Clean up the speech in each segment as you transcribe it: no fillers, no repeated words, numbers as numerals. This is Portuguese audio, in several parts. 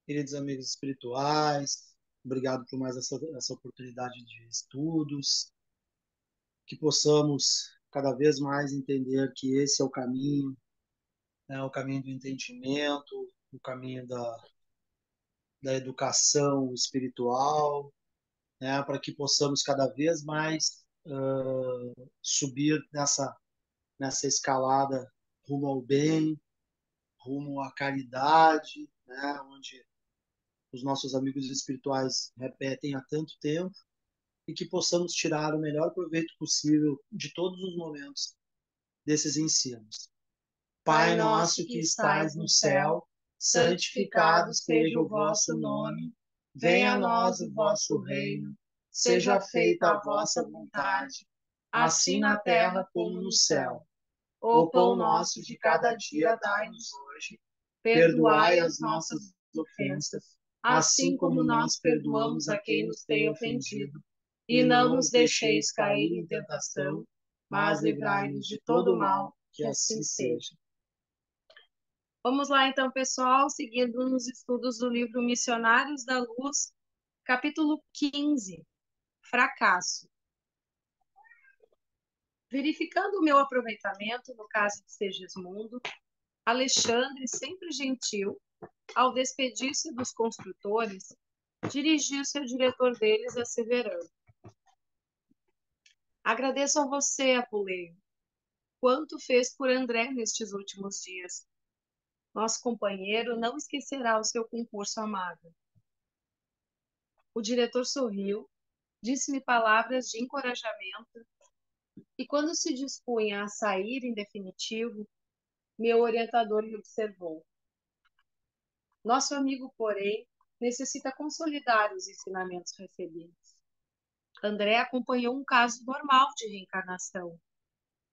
queridos amigos espirituais. Obrigado por mais essa oportunidade de estudos, que possamos cada vez mais entender que esse é o caminho, né, o caminho do entendimento, o caminho da educação espiritual, né, para que possamos cada vez mais subir nessa escalada rumo ao bem, rumo à caridade, né, onde os nossos amigos espirituais repetem há tanto tempo, e que possamos tirar o melhor proveito possível de todos os momentos desses ensinos. Pai nosso que estais no céu, santificado seja o vosso nome, venha a nós o vosso reino, seja feita a vossa vontade, assim na terra como no céu. O pão nosso de cada dia dai-nos hoje, perdoai as nossas ofensas, assim como nós perdoamos a quem nos tem ofendido. E não nos deixeis cair em tentação, mas livrai-nos de todo mal, que assim seja. Vamos lá então, pessoal, seguindo nos estudos do livro Missionários da Luz, capítulo 15, Fracasso. Verificando o meu aproveitamento no caso de Segismundo, Alexandre, sempre gentil, ao despedir-se dos construtores, dirigiu-se ao diretor deles, asseverando: Agradeço a você, Apuleio, quanto fez por André nestes últimos dias. Nosso companheiro não esquecerá o seu concurso amável. O diretor sorriu, disse-me palavras de encorajamento e, quando se dispunha a sair em definitivo, meu orientador lhe observou: Nosso amigo, porém, necessita consolidar os ensinamentos recebidos. André acompanhou um caso normal de reencarnação,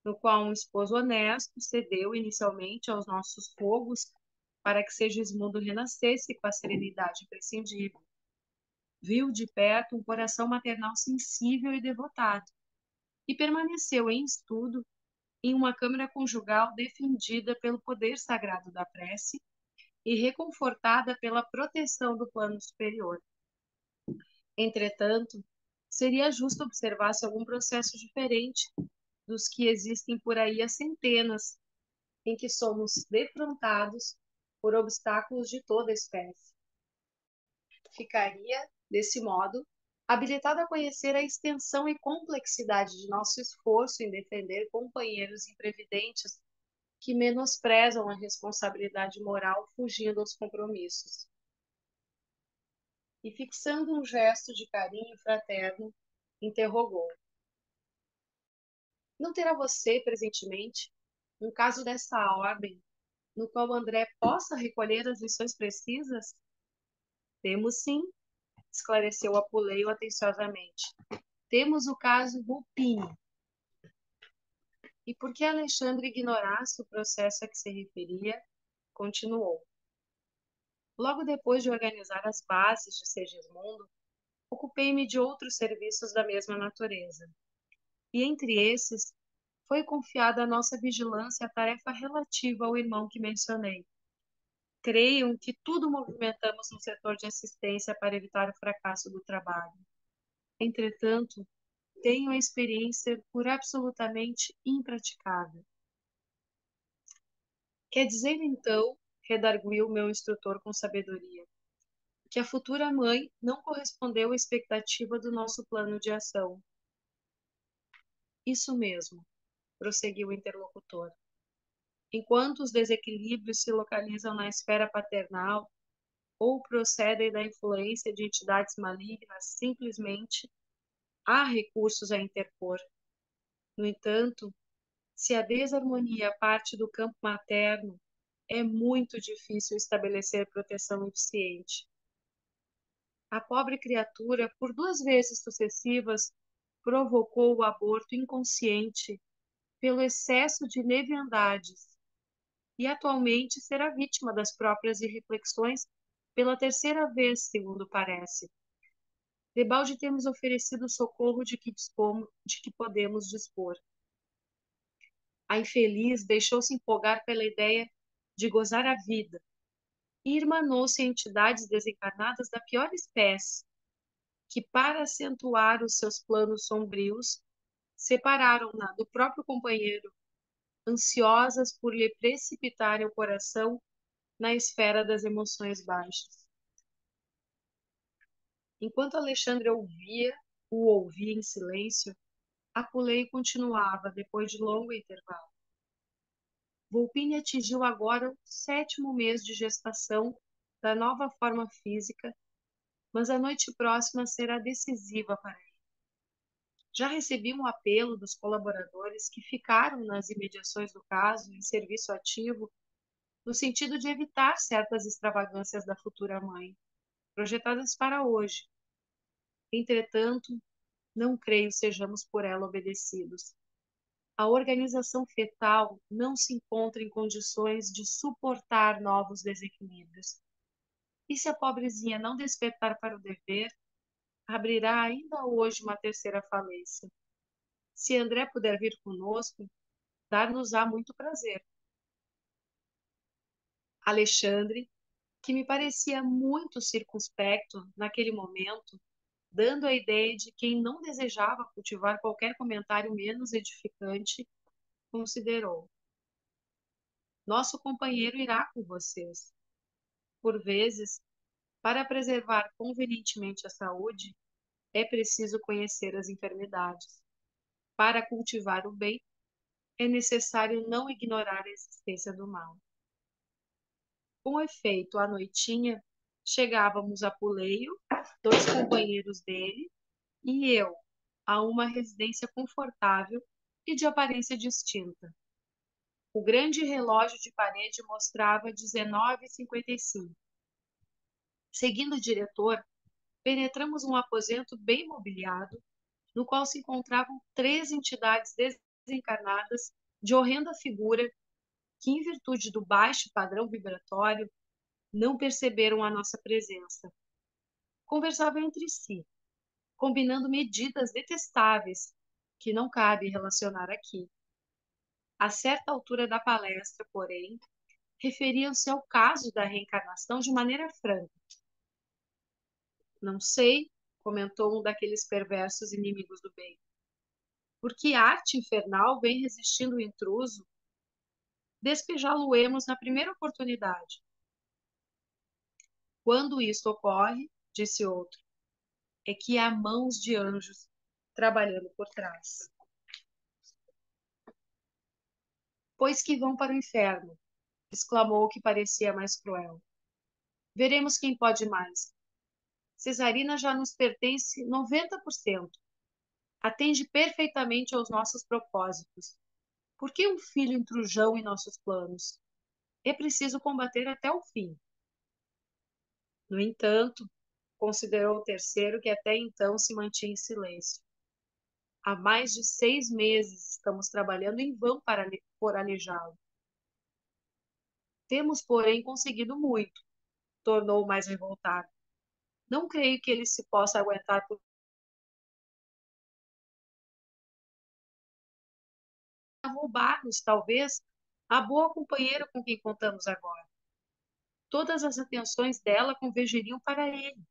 no qual um esposo honesto cedeu inicialmente aos nossos fogos para que Segismundo renascesse com a serenidade imprescindível. Viu de perto um coração maternal sensível e devotado, e permaneceu em estudo em uma câmara conjugal defendida pelo poder sagrado da prece e reconfortada pela proteção do plano superior. Entretanto, seria justo observar-se algum processo diferente dos que existem por aí há centenas, em que somos defrontados por obstáculos de toda espécie. Ficaria, desse modo, habilitado a conhecer a extensão e complexidade de nosso esforço em defender companheiros imprevidentes que menosprezam a responsabilidade moral fugindo aos compromissos. E, fixando um gesto de carinho fraterno, interrogou: Não terá você, presentemente, um caso dessa ordem, no qual André possa recolher as lições precisas? Temos sim, esclareceu Apuleio atenciosamente. Temos o caso Vulpini. E porque Alexandre ignorasse o processo a que se referia, continuou. Logo depois de organizar as bases de Segismundo, ocupei-me de outros serviços da mesma natureza. E entre esses, foi confiada à nossa vigilância a tarefa relativa ao irmão que mencionei. Creiam que tudo movimentamos no setor de assistência para evitar o fracasso do trabalho. Entretanto, tenho a experiência por absolutamente impraticável. Quer dizer, então, redarguiu meu instrutor com sabedoria, que a futura mãe não correspondeu à expectativa do nosso plano de ação. Isso mesmo, prosseguiu o interlocutor. Enquanto os desequilíbrios se localizam na esfera paternal ou procedem da influência de entidades malignas, simplesmente há recursos a interpor. No entanto, se a desarmonia parte do campo materno, é muito difícil estabelecer proteção eficiente. A pobre criatura, por 2 vezes sucessivas, provocou o aborto inconsciente pelo excesso de leviandades e atualmente será vítima das próprias irreflexões pela 3ª vez, segundo parece. Debalde temos oferecido o socorro de que podemos dispor. A infeliz deixou-se empolgar pela ideia de gozar a vida, e irmanou-se a entidades desencarnadas da pior espécie, que, para acentuar os seus planos sombrios, separaram-na do próprio companheiro, ansiosas por lhe precipitarem o coração na esfera das emoções baixas. Enquanto Alexandre ouvia em silêncio, Apuleio continuava, depois de longo intervalo. Volpini atingiu agora o 7º mês de gestação da nova forma física, mas a noite próxima será decisiva para ele. Já recebi um apelo dos colaboradores que ficaram nas imediações do caso em serviço ativo, no sentido de evitar certas extravagâncias da futura mãe, projetadas para hoje. Entretanto, não creio sejamos por ela obedecidos. A organização fetal não se encontra em condições de suportar novos desequilíbrios. E se a pobrezinha não despertar para o dever, abrirá ainda hoje uma terceira falência. Se André puder vir conosco, dar-nos-á muito prazer. Alexandre, que me parecia muito circunspecto naquele momento, dando a ideia de quem não desejava cultivar qualquer comentário menos edificante, considerou: nosso companheiro irá com vocês. Por vezes, para preservar convenientemente a saúde, é preciso conhecer as enfermidades. Para cultivar o bem, é necessário não ignorar a existência do mal. Com efeito, à noitinha, chegávamos a Puleio, 2 companheiros dele e eu, a uma residência confortável e de aparência distinta. O grande relógio de parede mostrava 19h55. Seguindo o diretor, penetramos um aposento bem mobiliado, no qual se encontravam 3 entidades desencarnadas de horrenda figura que, em virtude do baixo padrão vibratório, não perceberam a nossa presença. Conversavam entre si, combinando medidas detestáveis que não cabe relacionar aqui. A certa altura da palestra, porém, referiam-se ao caso da reencarnação de maneira franca. Não sei, comentou um daqueles perversos inimigos do bem, por que arte infernal vem resistindo o intruso? Despejá-lo-emos na primeira oportunidade. Quando isto ocorre, disse outro, é que há mãos de anjos trabalhando por trás. Pois que vão para o inferno, exclamou o que parecia mais cruel. Veremos quem pode mais. Cesarina já nos pertence 90%. Atende perfeitamente aos nossos propósitos. Por que um filho intrujão em nossos planos? É preciso combater até o fim. No entanto, considerou o terceiro, que até então se mantinha em silêncio. Há mais de 6 meses estamos trabalhando em vão por alijá-lo. Temos, porém, conseguido muito, tornou mais revoltado. Não creio que ele se possa aguentar por roubar-nos, talvez, a boa companheira com quem contamos agora. Todas as atenções dela convergeriam para ele,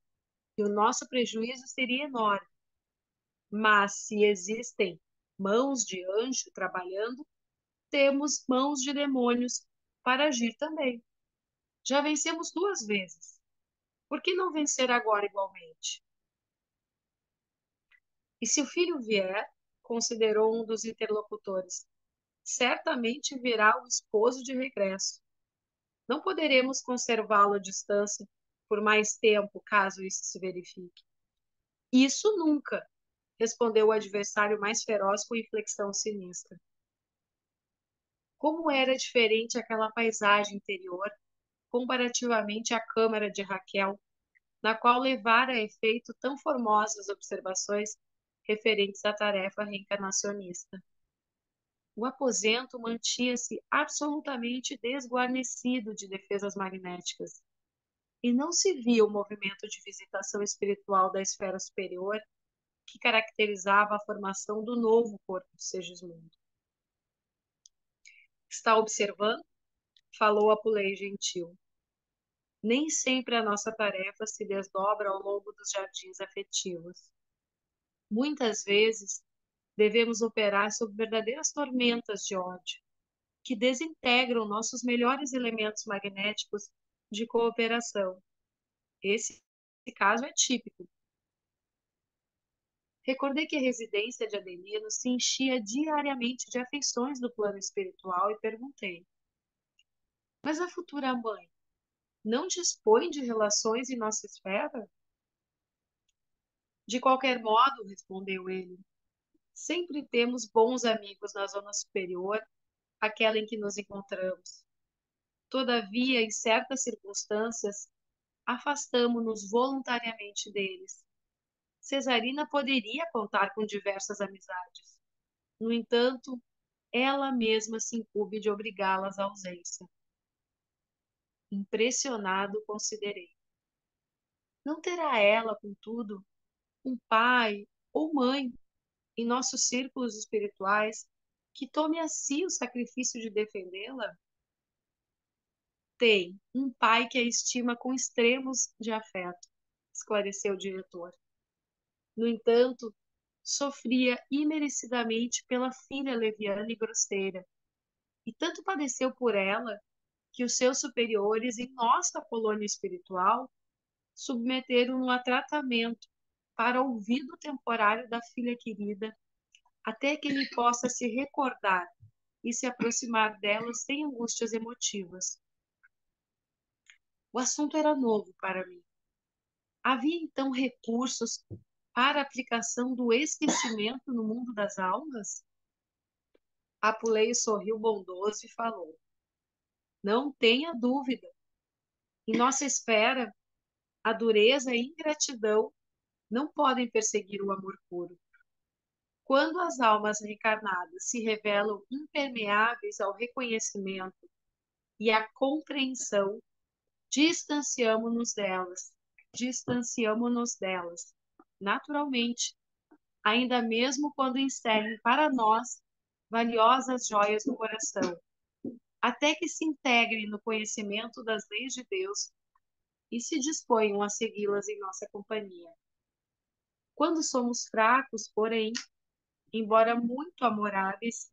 e o nosso prejuízo seria enorme. Mas, se existem mãos de anjo trabalhando, temos mãos de demônios para agir também. Já vencemos 2 vezes. Por que não vencer agora igualmente? E se o filho vier, considerou um dos interlocutores, certamente virá o esposo de regresso. Não poderemos conservá-lo à distância por mais tempo, caso isso se verifique. Isso nunca, respondeu o adversário mais feroz com inflexão sinistra. Como era diferente aquela paisagem interior, comparativamente à câmara de Raquel, na qual levara a efeito tão formosas observações referentes à tarefa reencarnacionista. O aposento mantinha-se absolutamente desguarnecido de defesas magnéticas, e não se via o movimento de visitação espiritual da esfera superior que caracterizava a formação do novo corpo de Segismundo. Está observando? Falou Apuleio gentil. Nem sempre a nossa tarefa se desdobra ao longo dos jardins afetivos. Muitas vezes, devemos operar sob verdadeiras tormentas de ódio, que desintegram nossos melhores elementos magnéticos de cooperação. Esse caso é típico. Recordei que a residência de Adelino se enchia diariamente de afeições do plano espiritual e perguntei: mas a futura mãe não dispõe de relações em nossa esfera? De qualquer modo, respondeu ele, sempre temos bons amigos na zona superior, aquela em que nos encontramos. Todavia, em certas circunstâncias, afastamo-nos voluntariamente deles. Cesarina poderia contar com diversas amizades. No entanto, ela mesma se incumbe de obrigá-las à ausência. Impressionado, considerei. Não terá ela, contudo, um pai ou mãe em nossos círculos espirituais que tome a si o sacrifício de defendê-la? Tem um pai que a estima com extremos de afeto, esclareceu o diretor. No entanto, sofria imerecidamente pela filha leviana e grosseira, e tanto padeceu por ela que os seus superiores em nossa colônia espiritual submeteram-no a tratamento para ouvido temporário da filha querida, até que ele possa se recordar e se aproximar dela sem angústias emotivas. O assunto era novo para mim. Havia então recursos para a aplicação do esquecimento no mundo das almas? Apuleio sorriu bondoso e falou: não tenha dúvida. Em nossa esfera, a dureza e a ingratidão não podem perseguir o amor puro. Quando as almas reencarnadas se revelam impermeáveis ao reconhecimento e à compreensão, distanciamo-nos delas, distanciamo-nos delas, naturalmente, ainda mesmo quando encerrem para nós valiosas joias do coração, até que se integrem no conhecimento das leis de Deus e se disponham a segui-las em nossa companhia. Quando somos fracos, porém, embora muito amoráveis,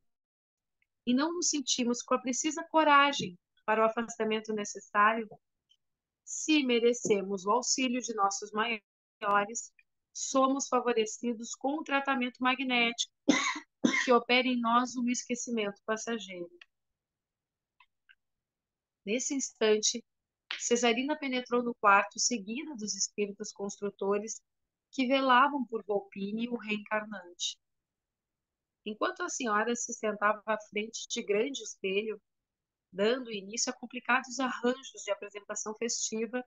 e não nos sentimos com a precisa coragem para o afastamento necessário, se merecemos o auxílio de nossos maiores, somos favorecidos com o tratamento magnético que opera em nós o esquecimento passageiro. Nesse instante, Cesarina penetrou no quarto seguida dos espíritos construtores que velavam por Volpine, o reencarnante. Enquanto a senhora se sentava à frente de grande espelho, dando início a complicados arranjos de apresentação festiva,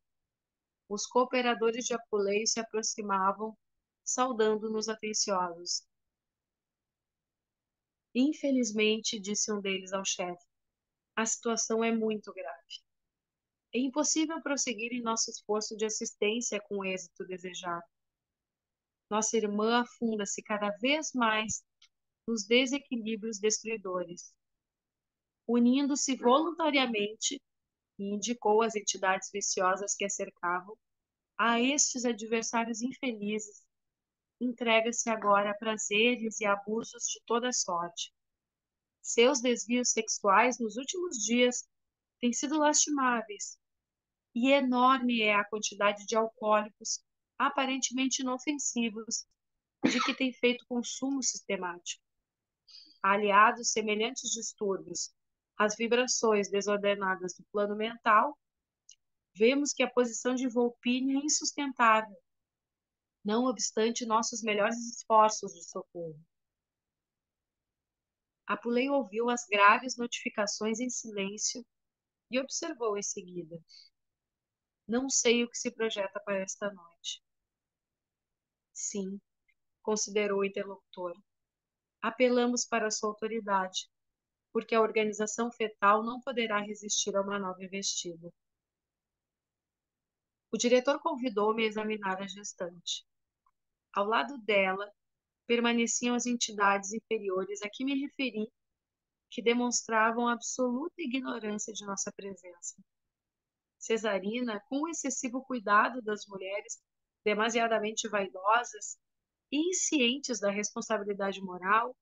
os cooperadores de Apuleio se aproximavam, saudando-nos atenciosos. Infelizmente, disse um deles ao chefe, a situação é muito grave. É impossível prosseguir em nosso esforço de assistência com o êxito desejado. Nossa irmã afunda-se cada vez mais nos desequilíbrios destruidores. Unindo-se voluntariamente, e indicou as entidades viciosas que a cercavam, a estes adversários infelizes, entrega-se agora a prazeres e abusos de toda sorte. Seus desvios sexuais nos últimos dias têm sido lastimáveis, e enorme é a quantidade de alcoólicos aparentemente inofensivos de que tem feito consumo sistemático. Aliados semelhantes distúrbios às vibrações desordenadas do plano mental, vemos que a posição de Volpine é insustentável, não obstante nossos melhores esforços de socorro. Apuleio ouviu as graves notificações em silêncio e observou em seguida. Não sei o que se projeta para esta noite. Sim, considerou o interlocutor. Apelamos para sua autoridade, porque a organização fetal não poderá resistir a uma nova investida. O diretor convidou-me a examinar a gestante. Ao lado dela, permaneciam as entidades inferiores a que me referi, que demonstravam absoluta ignorância de nossa presença. Cesarina, com o excessivo cuidado das mulheres demasiadamente vaidosas e inscientes da responsabilidade moral,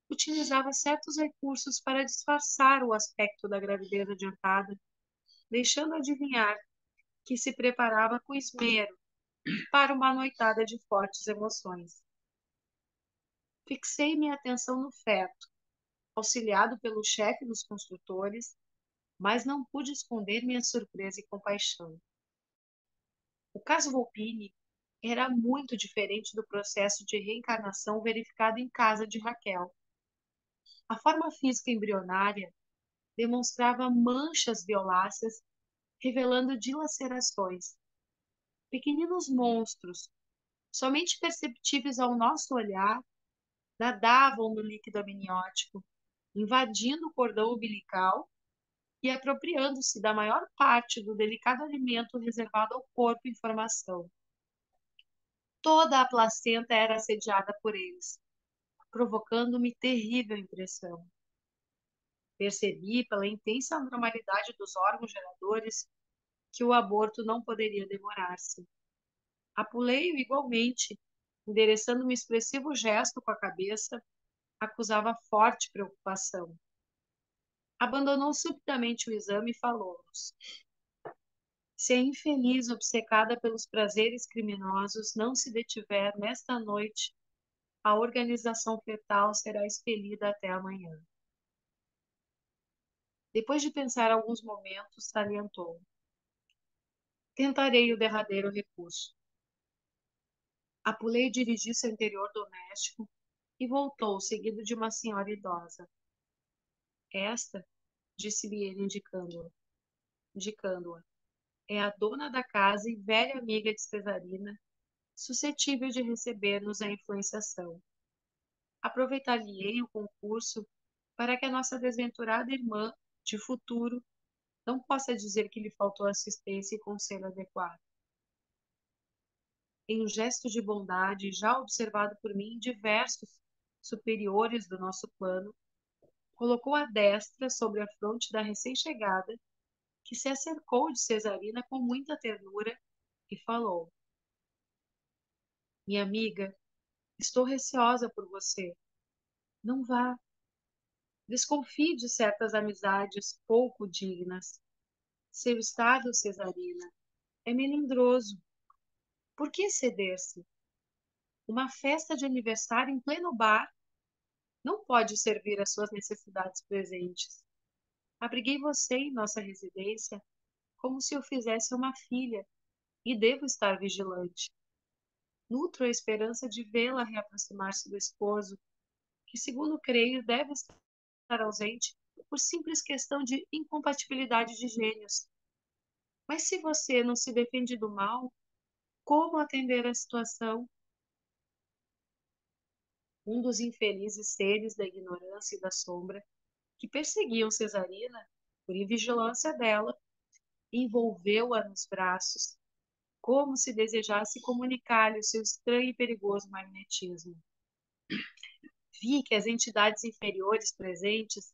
utilizava certos recursos para disfarçar o aspecto da gravidez adiantada, deixando adivinhar que se preparava com esmero para uma noitada de fortes emoções. Fixei minha atenção no feto, auxiliado pelo chefe dos construtores, mas não pude esconder minha surpresa e compaixão. O caso Volpini era muito diferente do processo de reencarnação verificado em casa de Raquel. A forma física embrionária demonstrava manchas violáceas, revelando dilacerações. Pequeninos monstros, somente perceptíveis ao nosso olhar, nadavam no líquido amniótico, invadindo o cordão umbilical e apropriando-se da maior parte do delicado alimento reservado ao corpo em formação. Toda a placenta era assediada por eles, provocando-me terrível impressão. Percebi, pela intensa anormalidade dos órgãos geradores, que o aborto não poderia demorar-se. Apulei-o igualmente, endereçando um expressivo gesto com a cabeça, acusava forte preocupação. Abandonou subitamente o exame e falou-nos. Se a infeliz obcecada pelos prazeres criminosos não se detiver nesta noite, a organização fetal será expelida até amanhã. Depois de pensar alguns momentos, salientou. Tentarei o derradeiro recurso. Apulei dirigiu-se ao interior doméstico e voltou, seguido de uma senhora idosa. Esta, disse-me ele indicando-a, é a dona da casa e velha amiga de Cesarina, suscetível de receber-nos a influenciação. Aproveitar-lhe-ei o concurso para que a nossa desventurada irmã, de futuro, não possa dizer que lhe faltou assistência e conselho adequado. Em um gesto de bondade já observado por mim em diversos superiores do nosso plano, colocou a destra sobre a fronte da recém-chegada, que se acercou de Cesarina com muita ternura e falou: Minha amiga, estou receosa por você. Não vá. Desconfie de certas amizades pouco dignas. Seu estado, Cesarina, é melindroso. Por que ceder-se? Uma festa de aniversário em pleno bar não pode servir às suas necessidades presentes. Abriguei você em nossa residência como se eu fizesse uma filha e devo estar vigilante. Nutro a esperança de vê-la reaproximar-se do esposo, que, segundo creio, deve estar ausente por simples questão de incompatibilidade de gênios. Mas se você não se defende do mal, como atender à situação? Um dos infelizes seres da ignorância e da sombra, que perseguiam Cesarina, por invigilância dela, envolveu-a nos braços, como se desejasse comunicar-lhe o seu estranho e perigoso magnetismo. Vi que as entidades inferiores presentes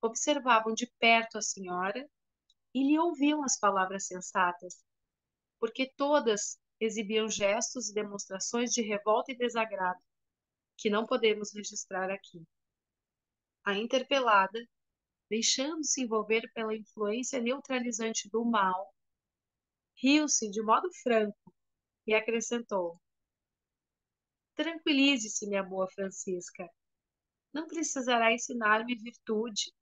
observavam de perto a senhora e lhe ouviam as palavras sensatas, porque todas exibiam gestos e demonstrações de revolta e desagrado, que não podemos registrar aqui. A interpelada, deixando-se envolver pela influência neutralizante do mal, riu-se de modo franco e acrescentou: Tranquilize-se, minha boa Francisca. Não precisará ensinar-me virtude.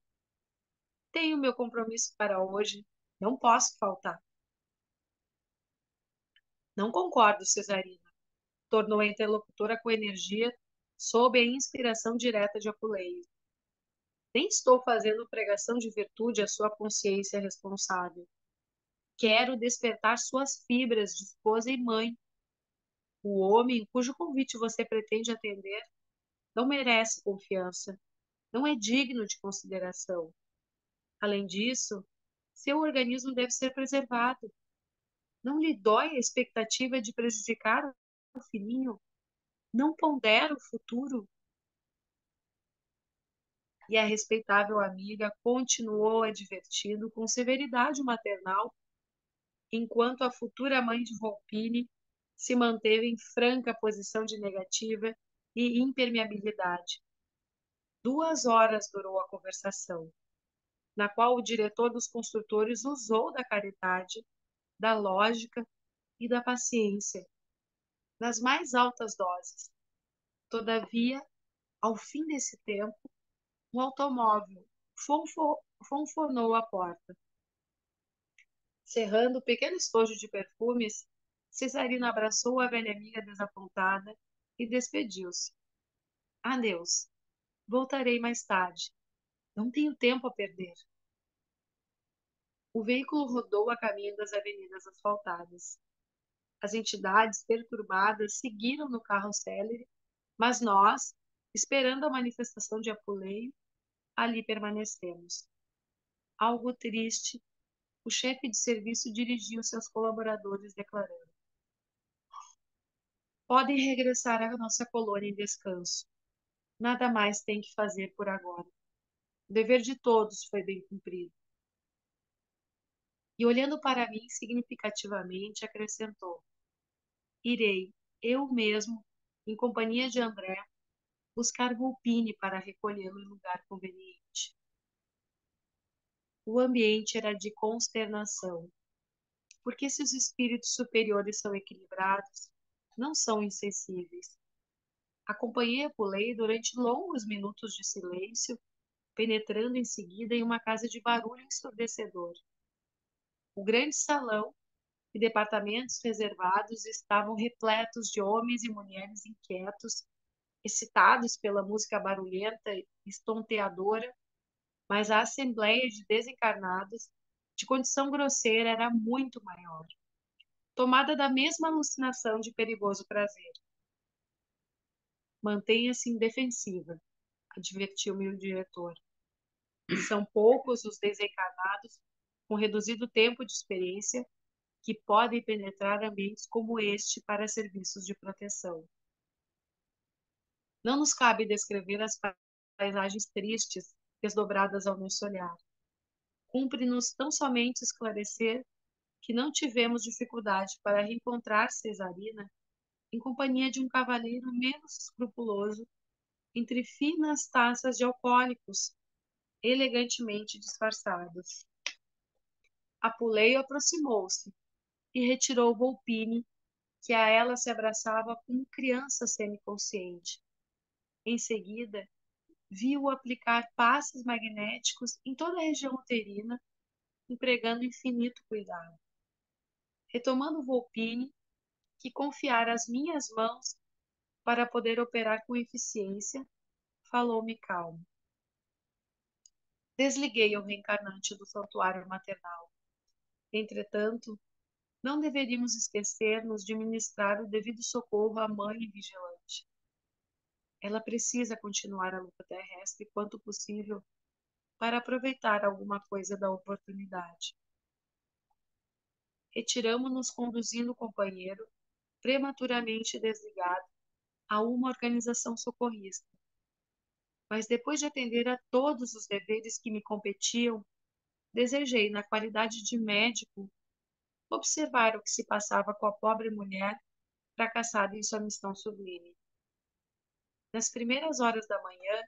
Tenho meu compromisso para hoje. Não posso faltar. Não concordo, Cesarina, tornou a interlocutora com energia, sob a inspiração direta de Apuleio. Nem estou fazendo pregação de virtude à sua consciência responsável. Quero despertar suas fibras de esposa e mãe. O homem cujo convite você pretende atender não merece confiança, não é digno de consideração. Além disso, seu organismo deve ser preservado. Não lhe dói a expectativa de prejudicar o filhinho? Não pondera o futuro? E a respeitável amiga continuou advertindo com severidade maternal enquanto a futura mãe de Volpini se manteve em franca posição de negativa e impermeabilidade. 2 horas durou a conversação, na qual o diretor dos construtores usou da caridade, da lógica e da paciência, nas mais altas doses. Todavia, ao fim desse tempo, um automóvel fonfonou à porta. Cerrando o pequeno estojo de perfumes, Cesarina abraçou a velha amiga desapontada e despediu-se. Adeus. Voltarei mais tarde. Não tenho tempo a perder. O veículo rodou a caminho das avenidas asfaltadas. As entidades perturbadas seguiram no carro célere, mas nós, esperando a manifestação de Apuleio, ali permanecemos. Algo triste, o chefe de serviço dirigiu seus colaboradores, declarando: podem regressar à nossa colônia em descanso. Nada mais tem que fazer por agora. O dever de todos foi bem cumprido. E olhando para mim significativamente, acrescentou: irei, eu mesmo, em companhia de André, buscar Vulpine para recolhê-lo em lugar conveniente. O ambiente era de consternação, porque se os espíritos superiores são equilibrados, não são insensíveis. Acompanhei Apulei durante longos minutos de silêncio, penetrando em seguida em uma casa de barulho ensurdecedor. O grande salão e departamentos reservados estavam repletos de homens e mulheres inquietos, excitados pela música barulhenta e estonteadora, mas a assembleia de desencarnados, de condição grosseira, era muito maior, tomada da mesma alucinação de perigoso prazer. Mantenha-se indefensiva, advertiu-me o diretor. São poucos os desencarnados com reduzido tempo de experiência que podem penetrar ambientes como este para serviços de proteção. Não nos cabe descrever as paisagens tristes desdobradas ao nosso olhar. Cumpre-nos tão somente esclarecer que não tivemos dificuldade para reencontrar Cesarina em companhia de um cavalheiro menos escrupuloso entre finas taças de alcoólicos elegantemente disfarçados. Apuleio aproximou-se e retirou Volpine, que a ela se abraçava como criança semiconsciente. Em seguida, viu-o aplicar passes magnéticos em toda a região uterina, empregando infinito cuidado. Retomando Volpine, que confiara às minhas mãos para poder operar com eficiência, falou-me calmo. Desliguei o reencarnante do santuário maternal. Entretanto, não deveríamos esquecer-nos de ministrar o devido socorro à mãe vigilante. Ela precisa continuar a luta terrestre quanto possível para aproveitar alguma coisa da oportunidade. Retiramo-nos conduzindo o companheiro, prematuramente desligado, a uma organização socorrista. Mas depois de atender a todos os deveres que me competiam, desejei, na qualidade de médico, observar o que se passava com a pobre mulher fracassada em sua missão sublime. Nas primeiras horas da manhã,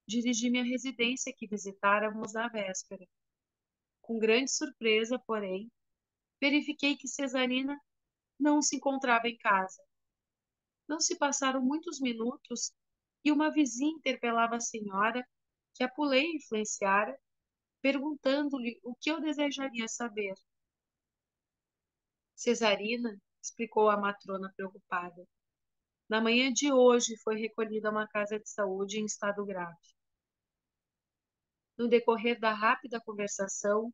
dirigi-me à residência que visitáramos na véspera. Com grande surpresa, porém, verifiquei que Cesarina não se encontrava em casa. Não se passaram muitos minutos e uma vizinha interpelava a senhora, que Apulei influenciara, perguntando-lhe o que eu desejaria saber. Cesarina, explicou a matrona preocupada, na manhã de hoje foi recolhida a uma casa de saúde em estado grave. No decorrer da rápida conversação,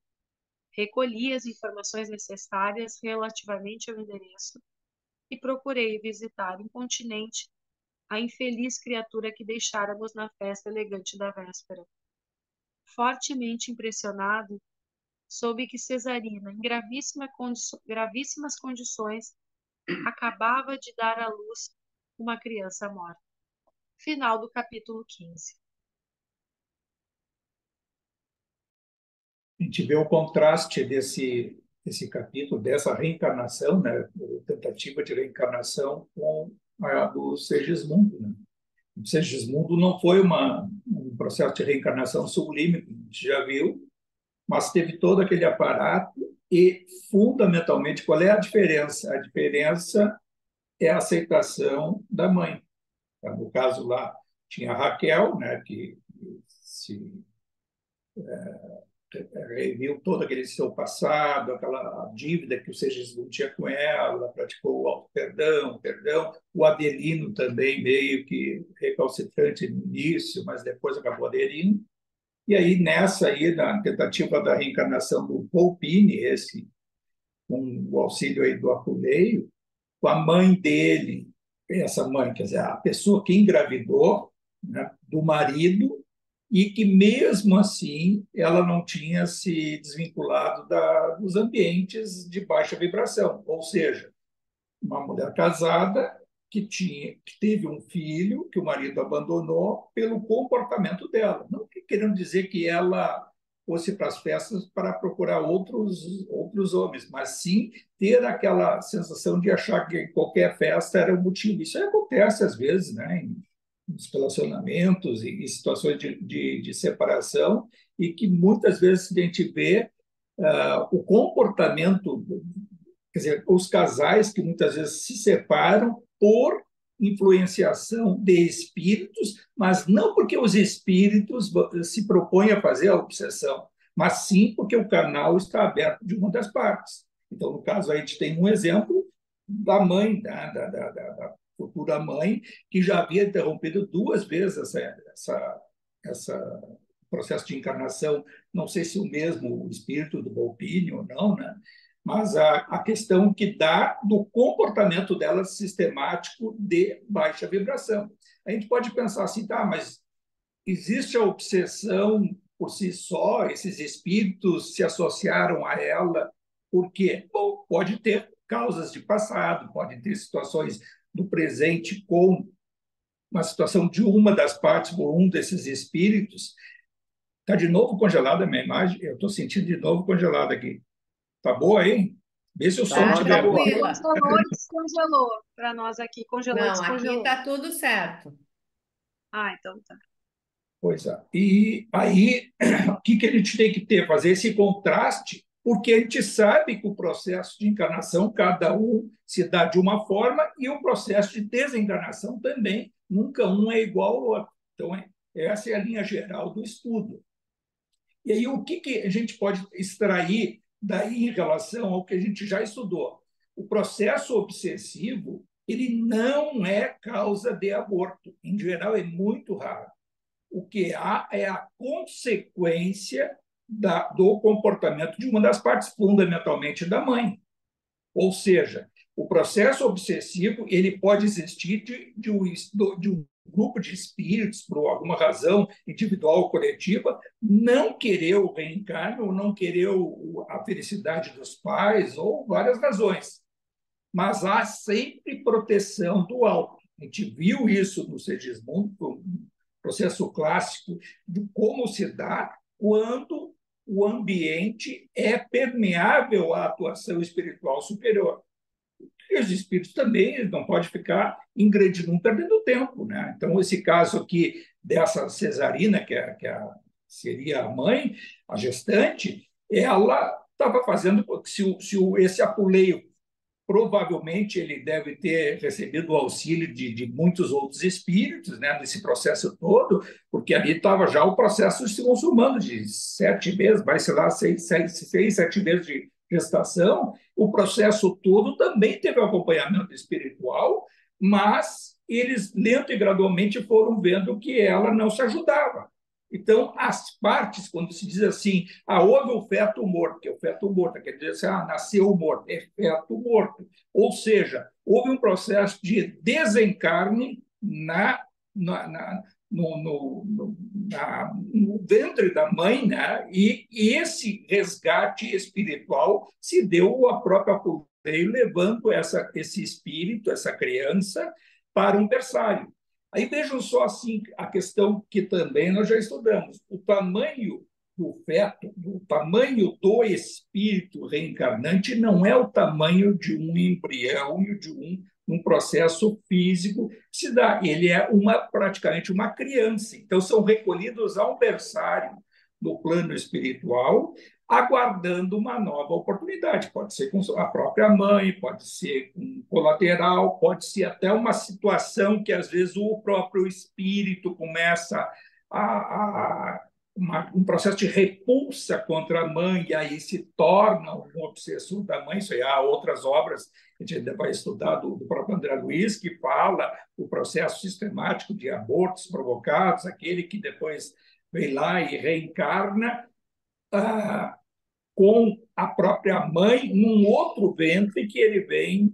recolhi as informações necessárias relativamente ao endereço e procurei visitar incontinenti a infeliz criatura que deixáramos na festa elegante da véspera. Fortemente impressionado, soube que Cesarina, em gravíssimas condições, acabava de dar à luz uma criança morta. Final do capítulo 15. A gente vê o contraste desse esse capítulo dessa reencarnação, né, tentativa de reencarnação com a do Segismundo, né? O Segismundo não foi um processo de reencarnação sublime, como a gente já viu, mas teve todo aquele aparato e, fundamentalmente, qual é a diferença? A diferença é a aceitação da mãe. No caso lá, tinha a Raquel, né, que se reviu todo aquele seu passado, aquela dívida que o Segismundo tinha com ela, praticou o auto-perdão, perdão. O Adelino também meio que recalcitrante no início, mas depois acabou aderindo. E aí, nessa aí, na tentativa da reencarnação do Volpini, esse, com o auxílio aí do Apuleio, com a mãe dele, essa mãe, quer dizer, a pessoa que engravidou, né, do marido, e que mesmo assim ela não tinha se desvinculado dos ambientes de baixa vibração, ou seja, uma mulher casada que teve um filho que o marido abandonou pelo comportamento dela, não querendo dizer que ela fosse para as festas para procurar outros homens, mas sim ter aquela sensação de achar que qualquer festa era um motivo. Isso acontece às vezes, né, em nos relacionamentos e situações de separação, e que muitas vezes a gente vê o comportamento, quer dizer, os casais que muitas vezes se separam por influenciação de espíritos, mas não porque os espíritos se propõem a fazer a obsessão, mas sim porque o canal está aberto de uma das partes. Então, no caso, a gente tem um exemplo da mãe, da futura mãe, que já havia interrompido 2 vezes essa processo de encarnação, não sei se o mesmo espírito do Volpini ou não, né? Mas a questão que dá do comportamento dela sistemático de baixa vibração. A gente pode pensar assim, tá, mas existe a obsessão por si só, esses espíritos se associaram a ela, por quê? Bom, pode ter causas de passado, pode ter situações do presente com uma situação de uma das partes por um desses espíritos. Está de novo congelada a minha imagem? Eu estou sentindo de novo congelada aqui. Tá boa aí? Vê se o som Tá estiver bom. tranquila. Tranquila. Congelou e descongelou para nós aqui. Congelou e Não, aqui descongelou. está tudo certo. Ah, então tá. Pois é. E aí, o que a gente tem que ter? Fazer esse contraste, porque a gente sabe que o processo de encarnação, cada um se dá de uma forma, e o processo de desencarnação também, nunca um é igual ao outro. Então, essa é a linha geral do estudo. E aí, o que a gente pode extrair daí em relação ao que a gente já estudou? O processo obsessivo, ele não é causa de aborto. Em geral, é muito raro. O que há é a consequência do comportamento de uma das partes, fundamentalmente da mãe. Ou seja, o processo obsessivo ele pode existir de um grupo de espíritos, por alguma razão individual ou coletiva, não querer o reencarno, ou não querer a felicidade dos pais, ou várias razões. Mas há sempre proteção do alto. A gente viu isso no Segismundo, um processo clássico de como se dá quando o ambiente é permeável à atuação espiritual superior. E os espíritos também não podem ficar ingredindo, perdendo tempo, né? Então, esse caso aqui dessa Cesarina, seria a mãe, a gestante, ela estava fazendo, esse Apuleio, provavelmente ele deve ter recebido o auxílio de muitos outros espíritos, né, nesse processo todo, porque ali estava já o processo se consumando de 7 meses, vai sei lá, 7 meses de gestação. O processo todo também teve acompanhamento espiritual, mas eles lento e gradualmente foram vendo que ela não se ajudava. Então, as partes, quando se diz assim, houve o feto morto, que é o feto morto, quer dizer assim, nasceu morto, é feto morto. Ou seja, houve um processo de desencarne no ventre da mãe, né? E esse resgate espiritual se deu à própria Apuleio, levando esse espírito, essa criança, para um berçário. Aí vejam só assim a questão que também nós já estudamos. O tamanho do feto, o tamanho do espírito reencarnante não é o tamanho de um embrião e de um processo físico que se dá. Ele é praticamente uma criança. Então, são recolhidos a um berçário no plano espiritual, aguardando uma nova oportunidade. Pode ser com a própria mãe, pode ser com colateral, pode ser até uma situação que, às vezes, o próprio espírito começa um processo de repulsa contra a mãe, e aí se torna um obsessor da mãe. Isso aí há outras obras que a gente ainda vai estudar do próprio André Luiz, que fala o processo sistemático de abortos provocados, aquele que depois vem lá e reencarna com a própria mãe num outro ventre que ele vem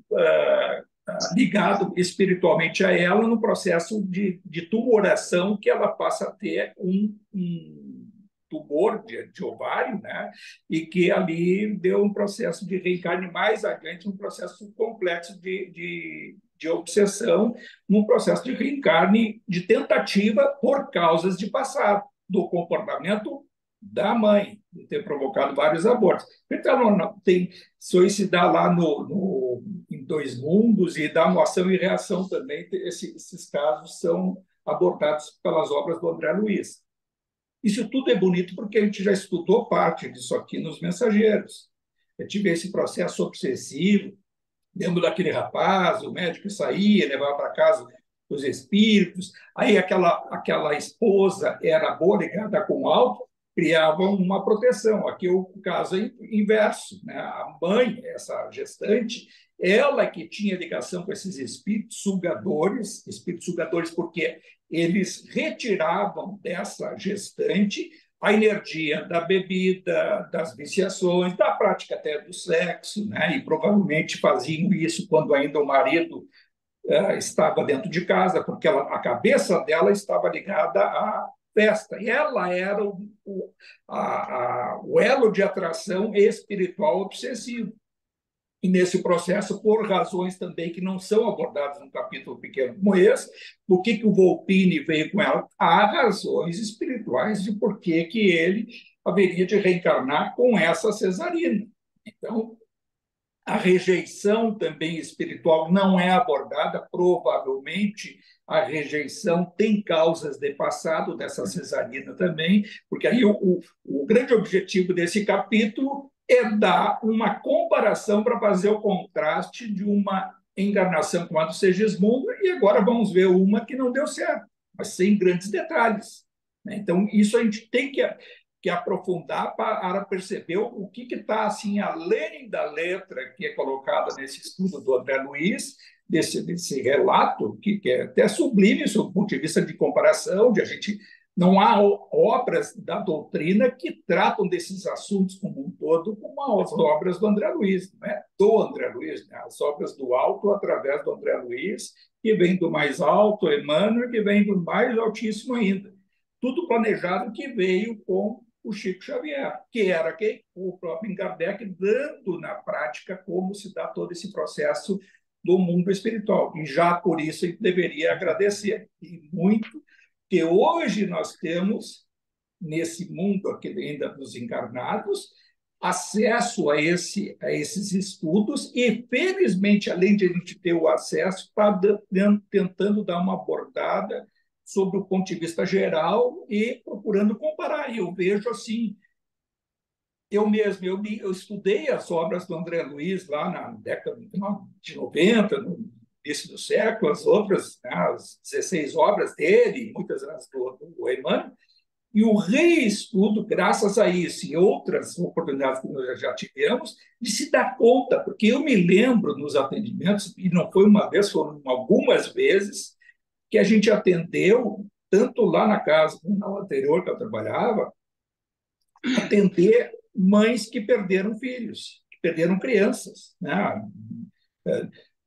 ligado espiritualmente a ela no processo de tumoração, que ela passa a ter um tumor de ovário, né? E que ali deu um processo de reencarne mais adiante, um processo complexo de obsessão, num processo de reencarne de tentativa por causas de passado, do comportamento da mãe, de ter provocado vários abortos. Então, isso se dá lá em Dois Mundos, e dá uma ação e reação também. Esses casos são abordados pelas obras do André Luiz. Isso tudo é bonito porque a gente já estudou parte disso aqui nos Mensageiros. Eu tive esse processo obsessivo, lembro daquele rapaz, o médico saía, levava para casa os espíritos, aí aquela esposa era boa, ligada com o alto, criavam uma proteção. Aqui o caso é inverso, né? A mãe, essa gestante, ela que tinha ligação com esses espíritos sugadores porque eles retiravam dessa gestante a energia da bebida, das viciações, da prática até do sexo, né? E provavelmente faziam isso quando ainda o marido estava dentro de casa, porque a cabeça dela estava ligada à festa, e ela era o elo de atração espiritual obsessivo. E nesse processo, por razões também que não são abordadas num capítulo pequeno como esse, por que o Volpini veio com ela? Há razões espirituais de por que ele haveria de reencarnar com essa cesarina. Então, a rejeição também espiritual não é abordada, provavelmente a rejeição tem causas de passado dessa cesarina também, porque aí o grande objetivo desse capítulo é dar uma comparação para fazer o contraste de uma encarnação com a do Segismundo, e agora vamos ver uma que não deu certo, mas sem grandes detalhes. Então, isso a gente tem que aprofundar para perceber o que está assim, além da letra que é colocada nesse estudo do André Luiz, desse relato, que é até sublime sob o ponto de vista de comparação, de a gente não há obras da doutrina que tratam desses assuntos como um todo, como as obras do André Luiz, não é? Do André Luiz, né? As obras do alto através do André Luiz, que vem do mais alto, Emmanuel, que vem do mais altíssimo ainda. Tudo planejado que veio com o Chico Xavier, que era o próprio Kardec, dando na prática como se dá todo esse processo do mundo espiritual. E já por isso ele deveria agradecer, e muito, que hoje nós temos, nesse mundo aqui ainda dos encarnados, acesso a esses estudos, e, felizmente, além de a gente ter o acesso, está tentando dar uma abordada sobre o ponto de vista geral e procurando comparar. E eu vejo assim, eu mesmo, eu estudei as obras do André Luiz lá na década de 90, no início do século, as outras, né, as 16 obras dele, muitas do Emmanuel, e o reestudo, graças a isso e outras oportunidades que nós já tivemos, de se dar conta, porque eu me lembro nos atendimentos, e não foi uma vez, foram algumas vezes, que a gente atendeu, tanto lá na casa como na anterior que eu trabalhava, atender mães que perderam filhos, que perderam crianças, né?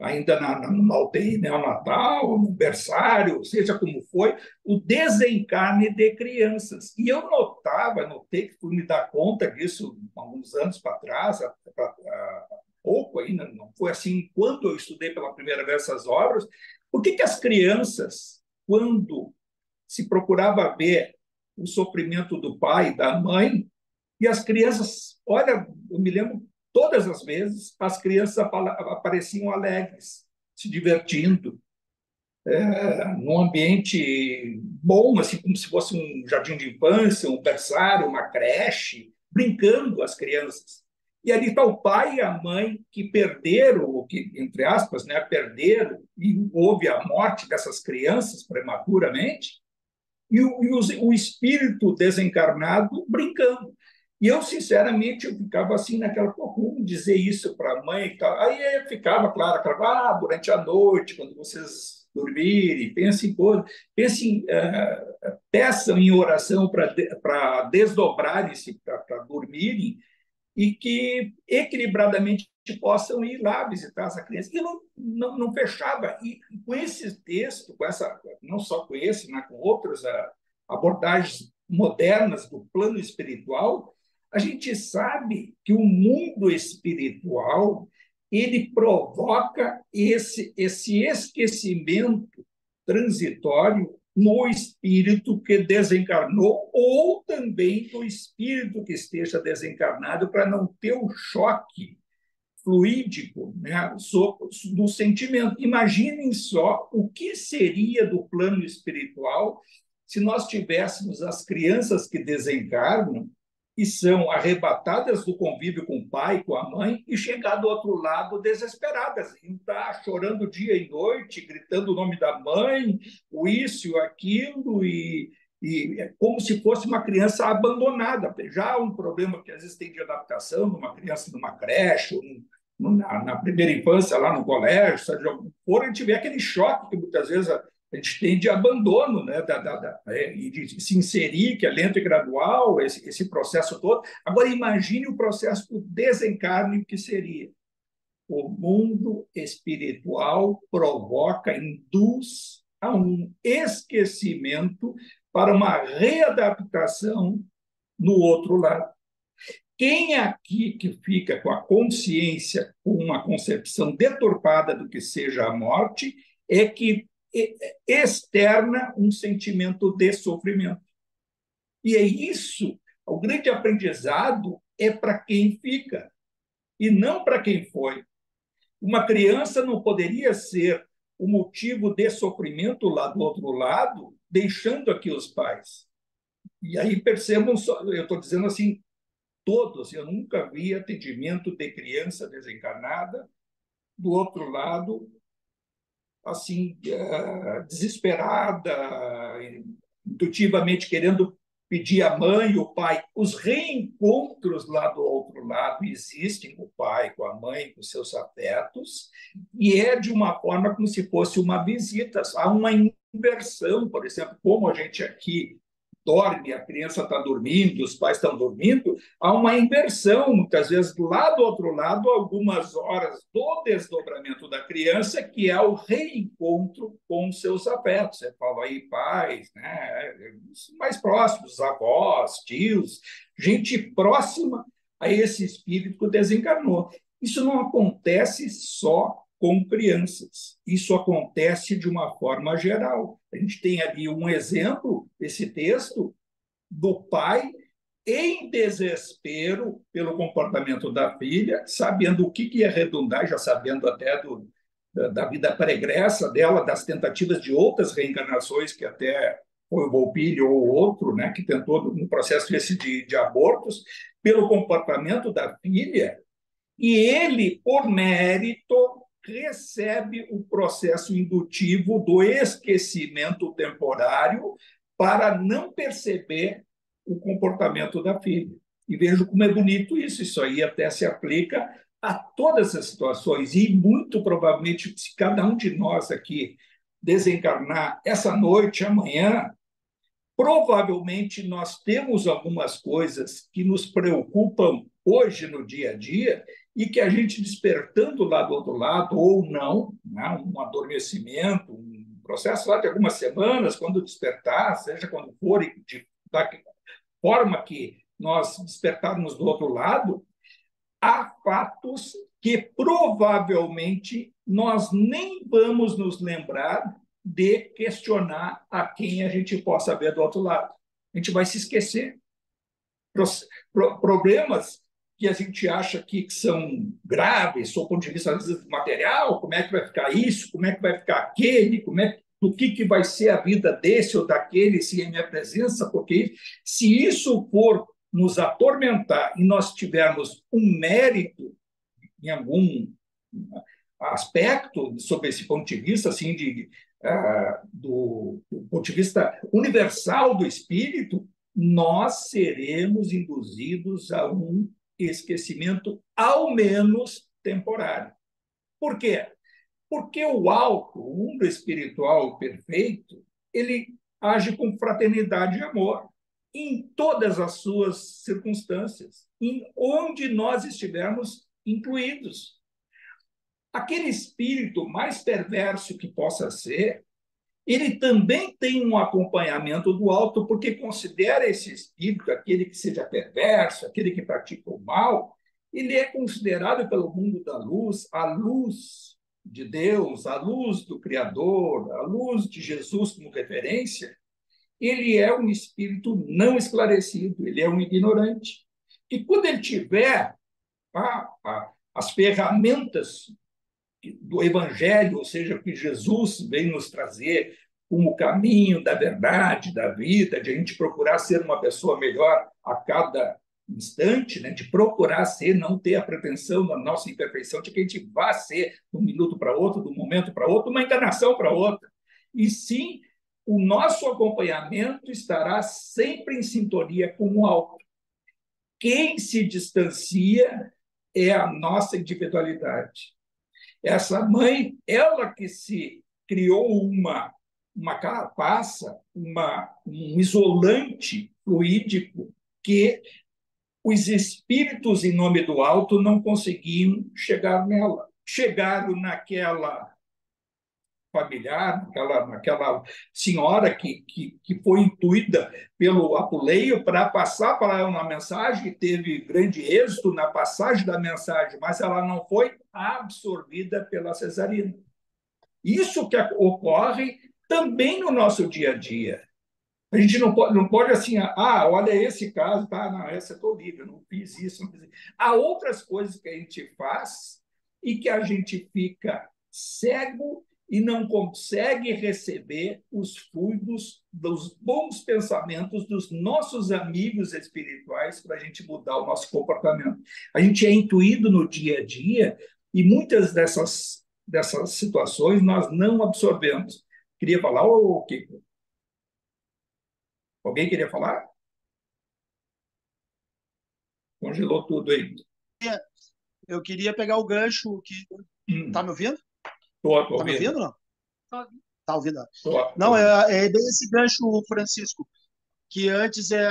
Ainda numa UTI neonatal, no berçário, seja como foi, o desencarne de crianças. E eu notei que fui me dar conta disso alguns anos para trás, pouco ainda, não foi assim, quando eu estudei pela primeira vez essas obras, por que as crianças, quando se procurava ver o sofrimento do pai e da mãe, e as crianças, olha, eu me lembro, todas as vezes, as crianças apareciam alegres, se divertindo, num ambiente bom, assim, como se fosse um jardim de infância, um berçário, uma creche, brincando as crianças. E ali está o pai e a mãe que perderam, que, entre aspas, né, perderam, e houve a morte dessas crianças prematuramente, o espírito desencarnado brincando. E eu, sinceramente, eu ficava assim naquela, como dizer isso para a mãe e tal. Aí eu ficava, claro, durante a noite, quando vocês dormirem, pensem, peçam em oração para desdobrarem-se, para dormirem, e que equilibradamente possam ir lá visitar essa criança. E não fechava. E com esse texto, não só com esse, mas com outras abordagens modernas do plano espiritual, a gente sabe que o mundo espiritual ele provoca esse esquecimento transitório no espírito que desencarnou ou também no espírito que esteja desencarnado, para não ter o choque fluídico, né, do sentimento. Imaginem só o que seria do plano espiritual se nós tivéssemos as crianças que desencarnam e são arrebatadas do convívio com o pai, com a mãe, e chegar do outro lado desesperadas, e estar chorando dia e noite, gritando o nome da mãe, o isso, o aquilo, e é como se fosse uma criança abandonada. Já um problema que às vezes tem de adaptação numa criança numa creche, ou na primeira infância, lá no colégio, seja de algum for, a gente vê aquele choque que muitas vezes a gente tem de abandono, né, e de se inserir, que é lento e gradual, esse processo todo. Agora, imagine o processo do desencarne que seria. O mundo espiritual provoca, induz a um esquecimento para uma readaptação no outro lado. Quem aqui que fica com a consciência, com uma concepção deturpada do que seja a morte, é que externa um sentimento de sofrimento. E é isso, o grande aprendizado é para quem fica, e não para quem foi. Uma criança não poderia ser o motivo de sofrimento lá do outro lado, deixando aqui os pais. E aí percebam, eu estou dizendo assim, todos, eu nunca vi atendimento de criança desencarnada, do outro lado, assim, desesperada, intuitivamente querendo pedir à mãe e o pai. Os reencontros lá do outro lado existem, com o pai, com a mãe, com seus afetos, e é de uma forma como se fosse uma visita. Há uma inversão, por exemplo, como a gente aqui dorme, a criança está dormindo, os pais estão dormindo, há uma inversão, muitas vezes, lá do outro lado, algumas horas do desdobramento da criança, que é o reencontro com seus afetos. Você fala aí, pais, né, mais próximos, avós, tios, gente próxima a esse espírito que desencarnou. Isso não acontece só com crianças. Isso acontece de uma forma geral. A gente tem ali um exemplo, esse texto, do pai em desespero pelo comportamento da filha, sabendo o que ia redundar, já sabendo até da vida pregressa dela, das tentativas de outras reencarnações, que até foi o Volpílio ou outro, né, que tentou no processo esse de abortos, pelo comportamento da filha, e ele, por mérito, recebe o processo indutivo do esquecimento temporário para não perceber o comportamento da filha. E vejo como é bonito isso. Isso aí até se aplica a todas as situações. E muito provavelmente, se cada um de nós aqui desencarnar essa noite, amanhã, provavelmente nós temos algumas coisas que nos preocupam hoje no dia a dia e que a gente despertando lá do outro lado, ou não, né, um adormecimento, um processo lá de algumas semanas, quando despertar, seja quando for, da forma que nós despertarmos do outro lado, há fatos que provavelmente nós nem vamos nos lembrar de questionar a quem a gente possa ver do outro lado. A gente vai se esquecer. Problemas que a gente acha que são graves, do ponto de vista, às vezes, material, como é que vai ficar isso, como é que vai ficar aquele, do que vai ser a vida desse ou daquele, se é minha presença, porque se isso for nos atormentar e nós tivermos um mérito em algum aspecto, sob esse ponto de vista, assim, do ponto de vista universal do espírito, nós seremos induzidos a um esquecimento, ao menos temporário. Por quê? Porque o alto, o mundo espiritual perfeito, ele age com fraternidade e amor em todas as suas circunstâncias, em onde nós estivermos incluídos. Aquele espírito mais perverso que possa ser, ele também tem um acompanhamento do alto, porque considera esse espírito, aquele que seja perverso, aquele que pratica o mal, ele é considerado pelo mundo da luz a luz de Deus, a luz do Criador, a luz de Jesus como referência. Ele é um espírito não esclarecido, ele é um ignorante. E quando ele tiver as ferramentas do Evangelho, ou seja, o que Jesus vem nos trazer como o caminho da verdade, da vida, de a gente procurar ser uma pessoa melhor a cada instante, né? De procurar ser, não ter a pretensão da nossa imperfeição, de que a gente vá ser de um minuto para outro, de um momento para outro, uma encarnação para outra. E sim, o nosso acompanhamento estará sempre em sintonia com o alto. Quem se distancia é a nossa individualidade. Essa mãe, ela que se criou uma carapaça, um isolante fluídico que os espíritos em nome do alto não conseguiam chegar nela. Chegaram naquela familiar, naquela senhora que foi intuída pelo Apuleio para passar para ela uma mensagem, que teve grande êxito na passagem da mensagem, mas ela não foi absorvida pela cesarina. Isso que ocorre também no nosso dia a dia. A gente não pode assim, olha esse caso, tá? Não, essa eu estou livre, eu não fiz isso, não fiz isso. Há outras coisas que a gente faz e que a gente fica cego e não consegue receber os fluidos dos bons pensamentos dos nossos amigos espirituais para a gente mudar o nosso comportamento. A gente é intuído no dia a dia e muitas dessas situações nós não absorvemos. Queria falar, Kiko? Alguém queria falar? Congelou tudo aí. Eu queria pegar o gancho que... Tá me ouvindo? Tô tá me ouvindo, não? Tá ouvindo? Não, é bem esse gancho, Francisco, que antes é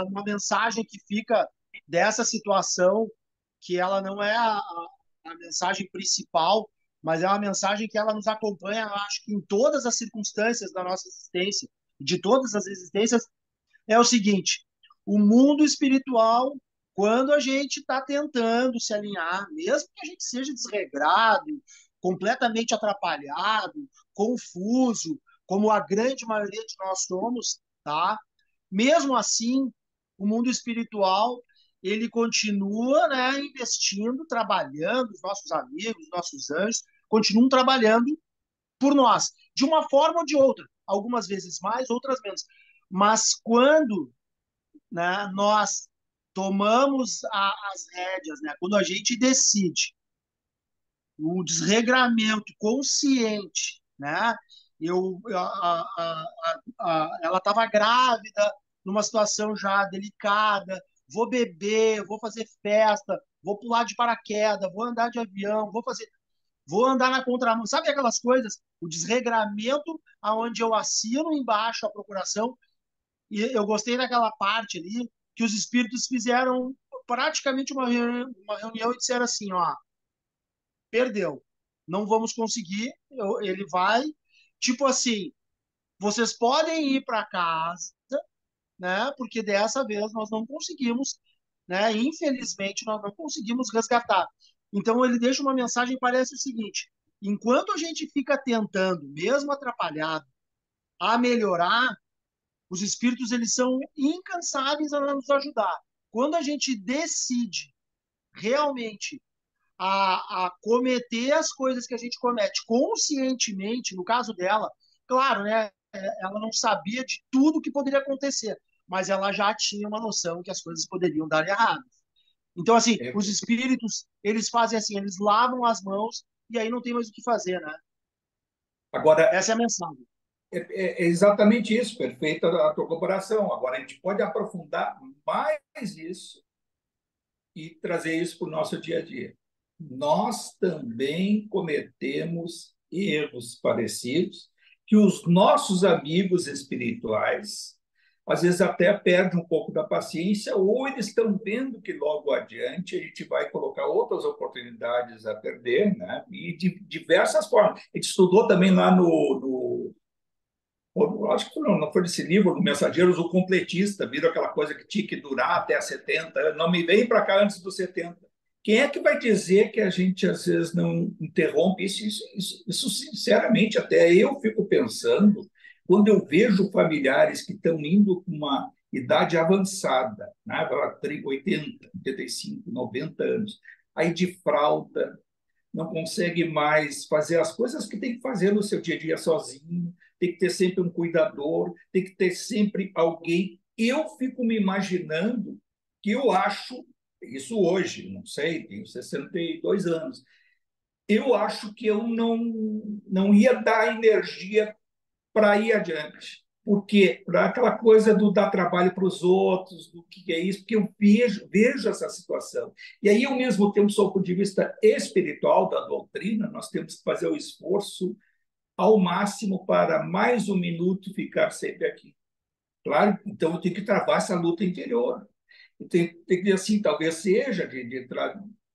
uma mensagem que fica dessa situação, que ela não é a mensagem principal, mas é uma mensagem que ela nos acompanha, eu acho que em todas as circunstâncias da nossa existência, de todas as existências, é o seguinte: o mundo espiritual, quando a gente está tentando se alinhar, mesmo que a gente seja desregrado, completamente atrapalhado, confuso, como a grande maioria de nós somos, tá? Mesmo assim, o mundo espiritual ele continua, né, investindo, trabalhando, os nossos amigos, os nossos anjos continuam trabalhando por nós, de uma forma ou de outra, algumas vezes mais, outras menos. Mas quando, né, nós tomamos as rédeas, né, quando a gente decide o desregramento consciente, né? Ela estava grávida, numa situação já delicada. Vou beber, vou fazer festa, vou pular de paraquedas, vou andar de avião, vou andar na contramão. Sabe aquelas coisas? O desregramento, aonde eu assino embaixo a procuração. E eu gostei daquela parte ali que os espíritos fizeram praticamente uma reunião e disseram assim, ó, perdeu. Não vamos conseguir. Ele vai, tipo assim, vocês podem ir para casa, né? Porque dessa vez nós não conseguimos, né? Infelizmente nós não conseguimos resgatar. Então ele deixa uma mensagem, parece o seguinte: enquanto a gente fica tentando, mesmo atrapalhado, a melhorar, Os espíritos, eles são incansáveis a nos ajudar. Quando a gente decide realmente a cometer as coisas que a gente comete conscientemente, no caso dela, claro, né? Ela não sabia de tudo que poderia acontecer, mas ela já tinha uma noção que as coisas poderiam dar errado. Então, assim, É, os espíritos, eles fazem assim, eles lavam as mãos e aí não tem mais o que fazer, né? agora, Essa é a mensagem. é exatamente isso, perfeita a tua comparação. Agora, a gente pode aprofundar mais isso e trazer isso para o nosso dia a dia. Nós também cometemos erros parecidos que os nossos amigos espirituais às vezes até perdem um pouco da paciência, ou eles estão vendo que logo adiante a gente vai colocar outras oportunidades a perder, né? E de diversas formas. A gente estudou também lá acho que não foi nesse livro, do Mensageiros, o completista, viram aquela coisa que tinha que durar até 70, não me vem para cá antes dos 70. Quem é que vai dizer que a gente, às vezes, não interrompe isso? Isso, sinceramente, até eu fico pensando, quando eu vejo familiares que estão indo com uma idade avançada, né, 80, 85, 90 anos, aí de fralda, não consegue mais fazer as coisas que tem que fazer no seu dia a dia sozinho, tem que ter sempre um cuidador, tem que ter sempre alguém. Eu fico me imaginando que eu acho, isso hoje, não sei, tenho 62 anos, eu acho que eu não ia dar energia para ir adiante. Porque para aquela coisa do dar trabalho para os outros, do que é isso, porque eu vejo essa situação. E aí, ao mesmo tempo, sob o ponto de vista espiritual da doutrina, nós temos que fazer o esforço ao máximo para mais um minuto ficar sempre aqui. Claro, então eu tenho que travar essa luta interior. Tem que, assim, talvez seja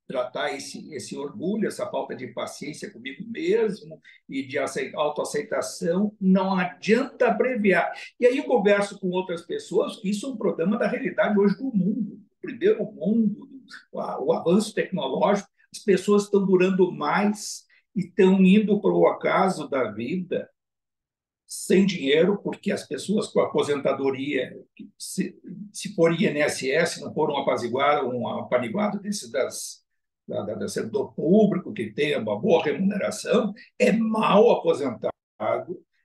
tratar esse orgulho, essa falta de paciência comigo mesmo e de autoaceitação. Não adianta abreviar. E aí eu converso com outras pessoas que isso é um problema da realidade hoje do mundo. Primeiro, o mundo, o avanço tecnológico, as pessoas estão durando mais e estão indo para o acaso da vida sem dinheiro, porque as pessoas com aposentadoria, se for INSS, não for um apaniguado desse do servidor público, que tenha uma boa remuneração, é mal aposentado,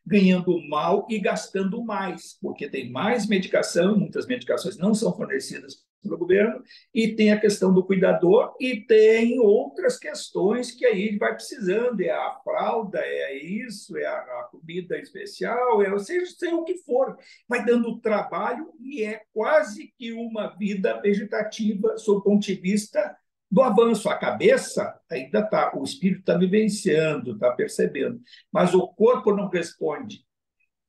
ganhando mal e gastando mais, porque tem mais medicação, muitas medicações não são fornecidas pelo governo, e tem a questão do cuidador, e tem outras questões que aí ele vai precisando, é a fralda, é isso, é a comida especial, seja o que for, vai dando trabalho e é quase que uma vida vegetativa, sob o ponto de vista do avanço. A cabeça ainda está, o espírito está vivenciando, está percebendo, mas o corpo não responde.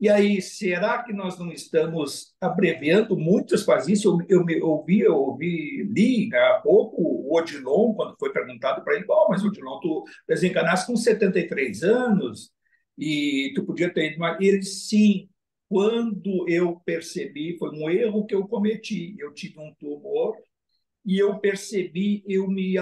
E aí, será que nós não estamos abreviando? Muitos fazem isso. Li há pouco o Odilon, quando foi perguntado para ele, mas Odilon, tu desencanaste com 73 anos e tu podia ter ido mais. Ele, sim, quando eu percebi, foi um erro que eu cometi. Eu tive um tumor e eu percebi, eu me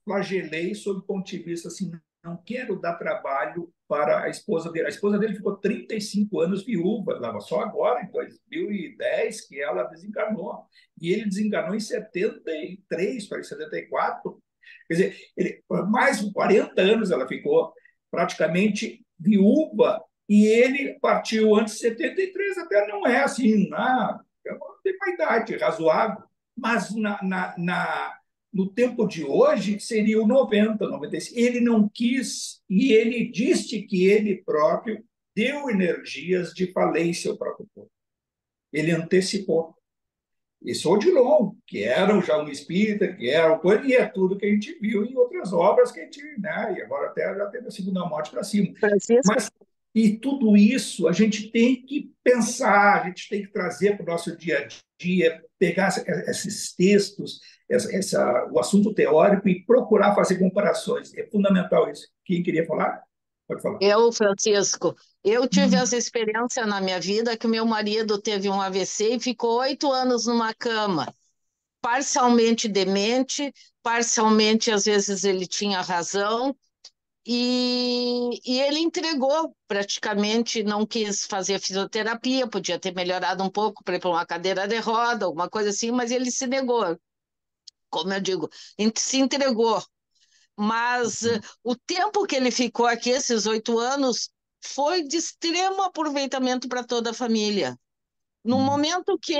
flagelei sob o ponto de vista assim, não quero dar trabalho para a esposa dele. A esposa dele ficou 35 anos viúva, só agora, em 2010, que ela desencarnou. E ele desencarnou em 73, para 74. Quer dizer, mais de 40 anos ela ficou praticamente viúva e ele partiu antes de 73, até não é assim, tem uma idade razoável, mas no tempo de hoje, seria o 90, 95. Ele não quis, e ele disse que ele próprio deu energias de falência ao próprio corpo. Ele antecipou. Esse Odilon, que era já um espírita, que era e é tudo que a gente viu em outras obras que a gente, né? E agora até já teve a segunda morte para cima. Francisco, Mas, e tudo isso a gente tem que pensar, a gente tem que trazer para o nosso dia a dia, pegar esses textos, o assunto teórico e procurar fazer comparações. É fundamental isso. Quem queria falar? Pode falar. Francisco, eu tive essa experiência na minha vida que o meu marido teve um AVC e ficou 8 anos numa cama, parcialmente demente, parcialmente às vezes ele tinha razão, E ele entregou praticamente, não quis fazer fisioterapia, podia ter melhorado um pouco para ir para uma cadeira de roda, alguma coisa assim, mas ele se negou, como eu digo, se entregou. Mas o tempo que ele ficou aqui, esses 8 anos, foi de extremo aproveitamento para toda a família. No momento que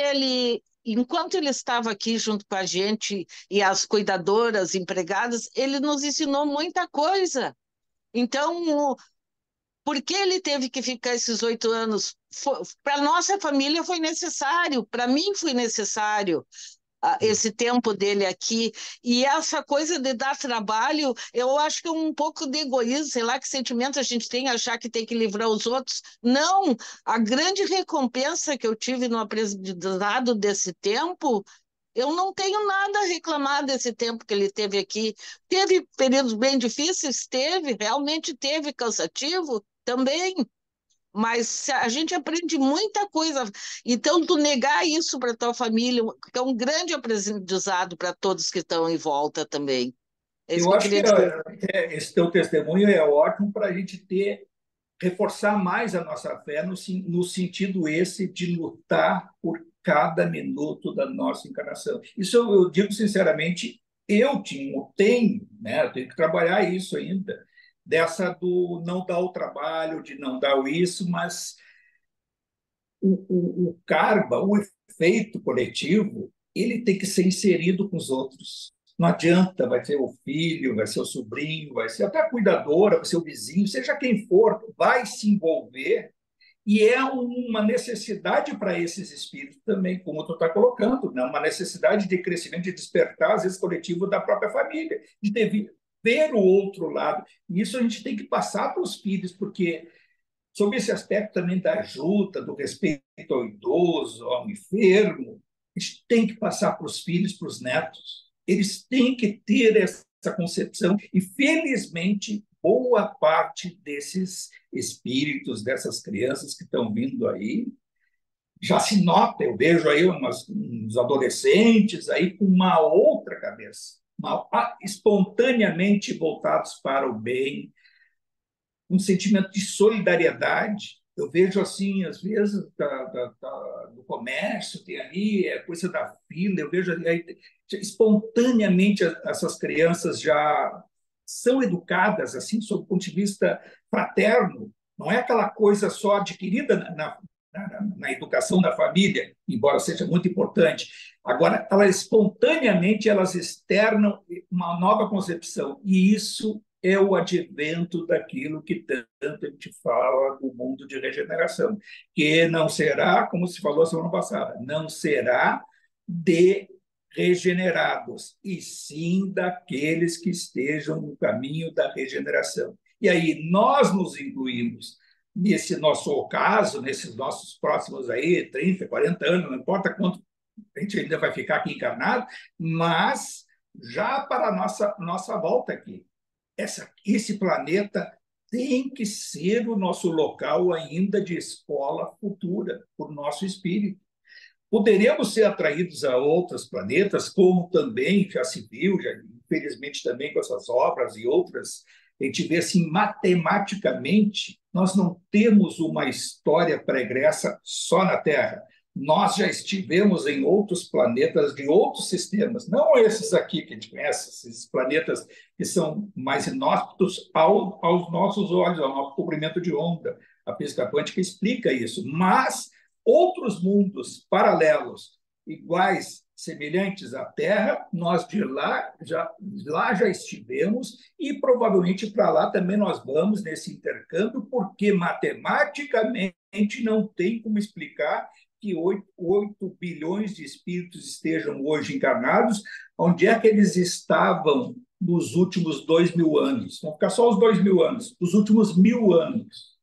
enquanto ele estava aqui junto com a gente e as cuidadoras, empregadas, ele nos ensinou muita coisa. Então, por que ele teve que ficar esses 8 anos? Para nossa família foi necessário, para mim foi necessário esse tempo dele aqui. E essa coisa de dar trabalho, eu acho que é um pouco de egoísmo, sei lá que sentimento a gente tem, achar que tem que livrar os outros. Não, a grande recompensa que eu tive no aprendizado desse tempo, eu não tenho nada a reclamar desse tempo que ele teve aqui. Teve períodos bem difíceis? Teve, realmente teve, cansativo também. Mas a gente aprende muita coisa. Então, tu negar isso para tua família, que é um grande aprendizado para todos que estão em volta também. É isso Eu que eu acho que queria dizer. esse teu testemunho é ótimo para a gente reforçar mais a nossa fé no sentido esse de lutar por cada minuto da nossa encarnação. Isso eu digo sinceramente, tenho, né? Eu tenho que trabalhar isso ainda, dessa do não dar o trabalho, de não dar o isso, mas o karma, o efeito coletivo, ele tem que ser inserido com os outros. Não adianta, vai ser o filho, vai ser o sobrinho, vai ser até a cuidadora, vai ser o vizinho, seja quem for, vai se envolver e é uma necessidade para esses espíritos também, como tu está colocando, né? Uma necessidade de crescimento, de despertar, às vezes, coletivo da própria família, de ver o outro lado. E isso a gente tem que passar para os filhos, porque sobre esse aspecto também da ajuda, do respeito ao idoso, ao enfermo, a gente tem que passar para os filhos, para os netos. Eles têm que ter essa concepção e, felizmente, boa parte desses espíritos, dessas crianças que estão vindo aí, já se nota, eu vejo aí uns adolescentes aí com uma outra cabeça, espontaneamente voltados para o bem, um sentimento de solidariedade. Eu vejo assim, às vezes, do comércio, tem ali a coisa da fila, eu vejo aí, espontaneamente essas crianças já são educadas assim, sob o ponto de vista fraterno, não é aquela coisa só adquirida na educação da família, embora seja muito importante. Agora, elas espontaneamente elas externam uma nova concepção, e isso é o advento daquilo que tanto a gente fala do mundo de regeneração, que não será, como se falou semana passada, não será de regenerados, e sim daqueles que estejam no caminho da regeneração. E aí nós nos incluímos nesse nosso caso, nesses nossos próximos aí 30, 40 anos, não importa quanto a gente ainda vai ficar aqui encarnado, mas já para a nossa volta aqui. Esse planeta tem que ser o nosso local ainda de escola futura, por nosso espírito. Poderemos ser atraídos a outros planetas, como também já se viu, infelizmente também com essas obras e outras, a gente vê assim, matematicamente, nós não temos uma história pregressa só na Terra. Nós já estivemos em outros planetas de outros sistemas, não esses aqui que a gente conhece, esses planetas que são mais inóspitos aos nossos olhos, ao nosso comprimento de onda. A física quântica explica isso, mas outros mundos paralelos, iguais, semelhantes à Terra, nós de lá já estivemos e provavelmente para lá também nós vamos nesse intercâmbio, porque matematicamente não tem como explicar que 8 bilhões de espíritos estejam hoje encarnados. Onde é que eles estavam nos últimos 2.000 anos? Vão ficar só os 2.000 anos, os últimos 1.000 anos.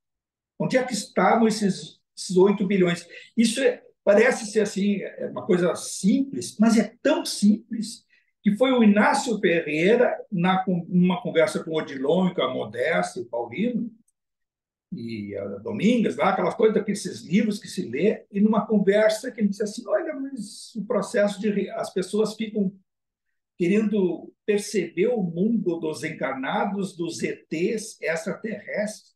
Onde é que estavam esses 8 bilhões? Isso parece ser assim, uma coisa simples, mas é tão simples que foi o Inácio Ferreira, numa conversa com o Odilon, com a Modesta, o Paulino, e a Domingas, lá, aquelas coisas daqueles livros que se lê, e numa conversa que ele disse assim, olha, mas o processo de... As pessoas ficam querendo perceber o mundo dos encarnados, dos ETs extraterrestres.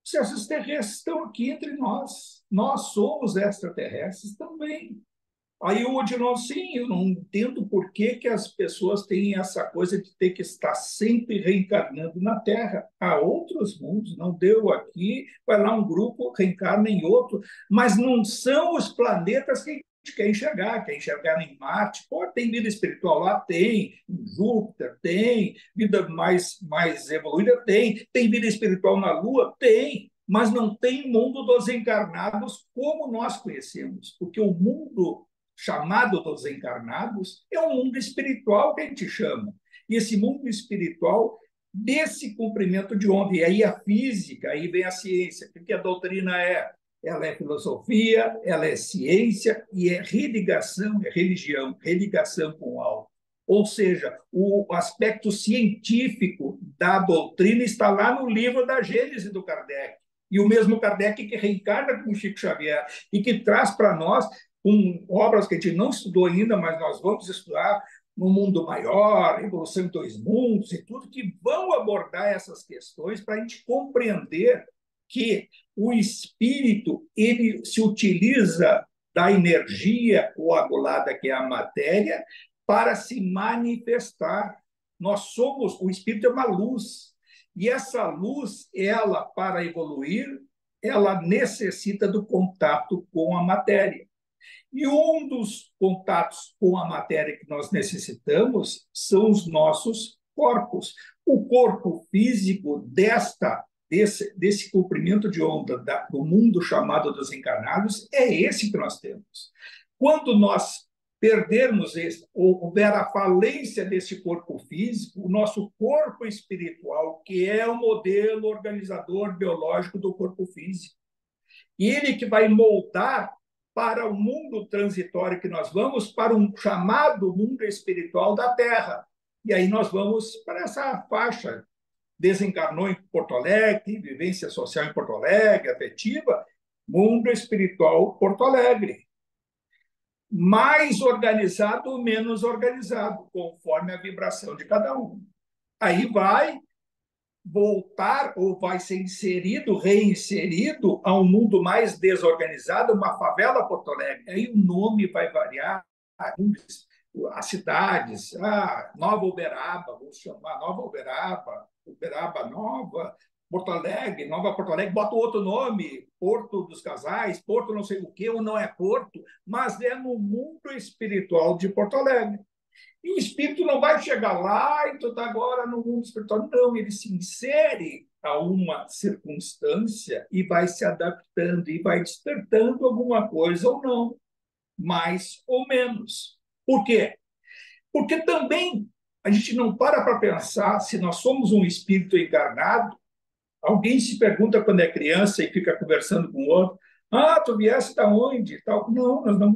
Os extraterrestres estão aqui entre nós. Nós somos extraterrestres também. Aí o Odilon, sim, eu não entendo por que, que as pessoas têm essa coisa de ter que estar sempre reencarnando na Terra. Há outros mundos, não deu aqui, vai lá um grupo, reencarna em outro, mas não são os planetas que a gente quer enxergar em Marte. Pô, tem vida espiritual lá? Tem. Em Júpiter? Tem. Vida mais evoluída? Tem vida espiritual na Lua? Tem. Mas não tem mundo dos encarnados como nós conhecemos, porque o mundo chamado dos encarnados é um mundo espiritual que a gente chama. E esse mundo espiritual, desse cumprimento de onda, e aí a física, aí vem a ciência. O que a doutrina é? Ela é filosofia, ela é ciência e é religação, é religião, religação com o alto. Ou seja, o aspecto científico da doutrina está lá no livro da Gênese do Kardec. E o mesmo Kardec que reencarna com Chico Xavier e que traz para nós com obras que a gente não estudou ainda, mas nós vamos estudar no mundo maior, Evolução em Dois Mundos e tudo, que vão abordar essas questões para a gente compreender que o espírito ele se utiliza da energia coagulada, que é a matéria, para se manifestar. Nós somos, o espírito é uma luz, e essa luz, ela, para evoluir, ela necessita do contato com a matéria. E um dos contatos com a matéria que nós necessitamos são os nossos corpos. O corpo físico desse comprimento de onda do mundo chamado dos encarnados é esse que nós temos. Quando nós perdermos ou houver a falência desse corpo físico, o nosso corpo espiritual, que é o modelo organizador biológico do corpo físico, e ele que vai moldar para o mundo transitório que nós vamos, para um chamado mundo espiritual da Terra. E aí nós vamos para essa faixa. Desencarnou em Porto Alegre, vivência social em Porto Alegre, afetiva, mundo espiritual Porto Alegre. Mais organizado ou menos organizado, conforme a vibração de cada um. Aí vai voltar ou vai ser inserido, reinserido a um mundo mais desorganizado, uma favela Porto Alegre. Aí o nome vai variar, as cidades, Nova Uberaba, vamos chamar Nova Uberaba, Uberaba Nova, Porto Alegre, Nova Porto Alegre, bota outro nome, Porto dos Casais, Porto não sei o quê, ou não é Porto, mas é no mundo espiritual de Porto Alegre. E o espírito não vai chegar lá e tu está agora no mundo espiritual. Não, ele se insere a uma circunstância e vai se adaptando e vai despertando alguma coisa ou não, mais ou menos. Por quê? Porque também a gente não para pensar se nós somos um espírito encarnado. Alguém se pergunta quando é criança e fica conversando com o outro, tu viesse da onde? Tal. Não, nós não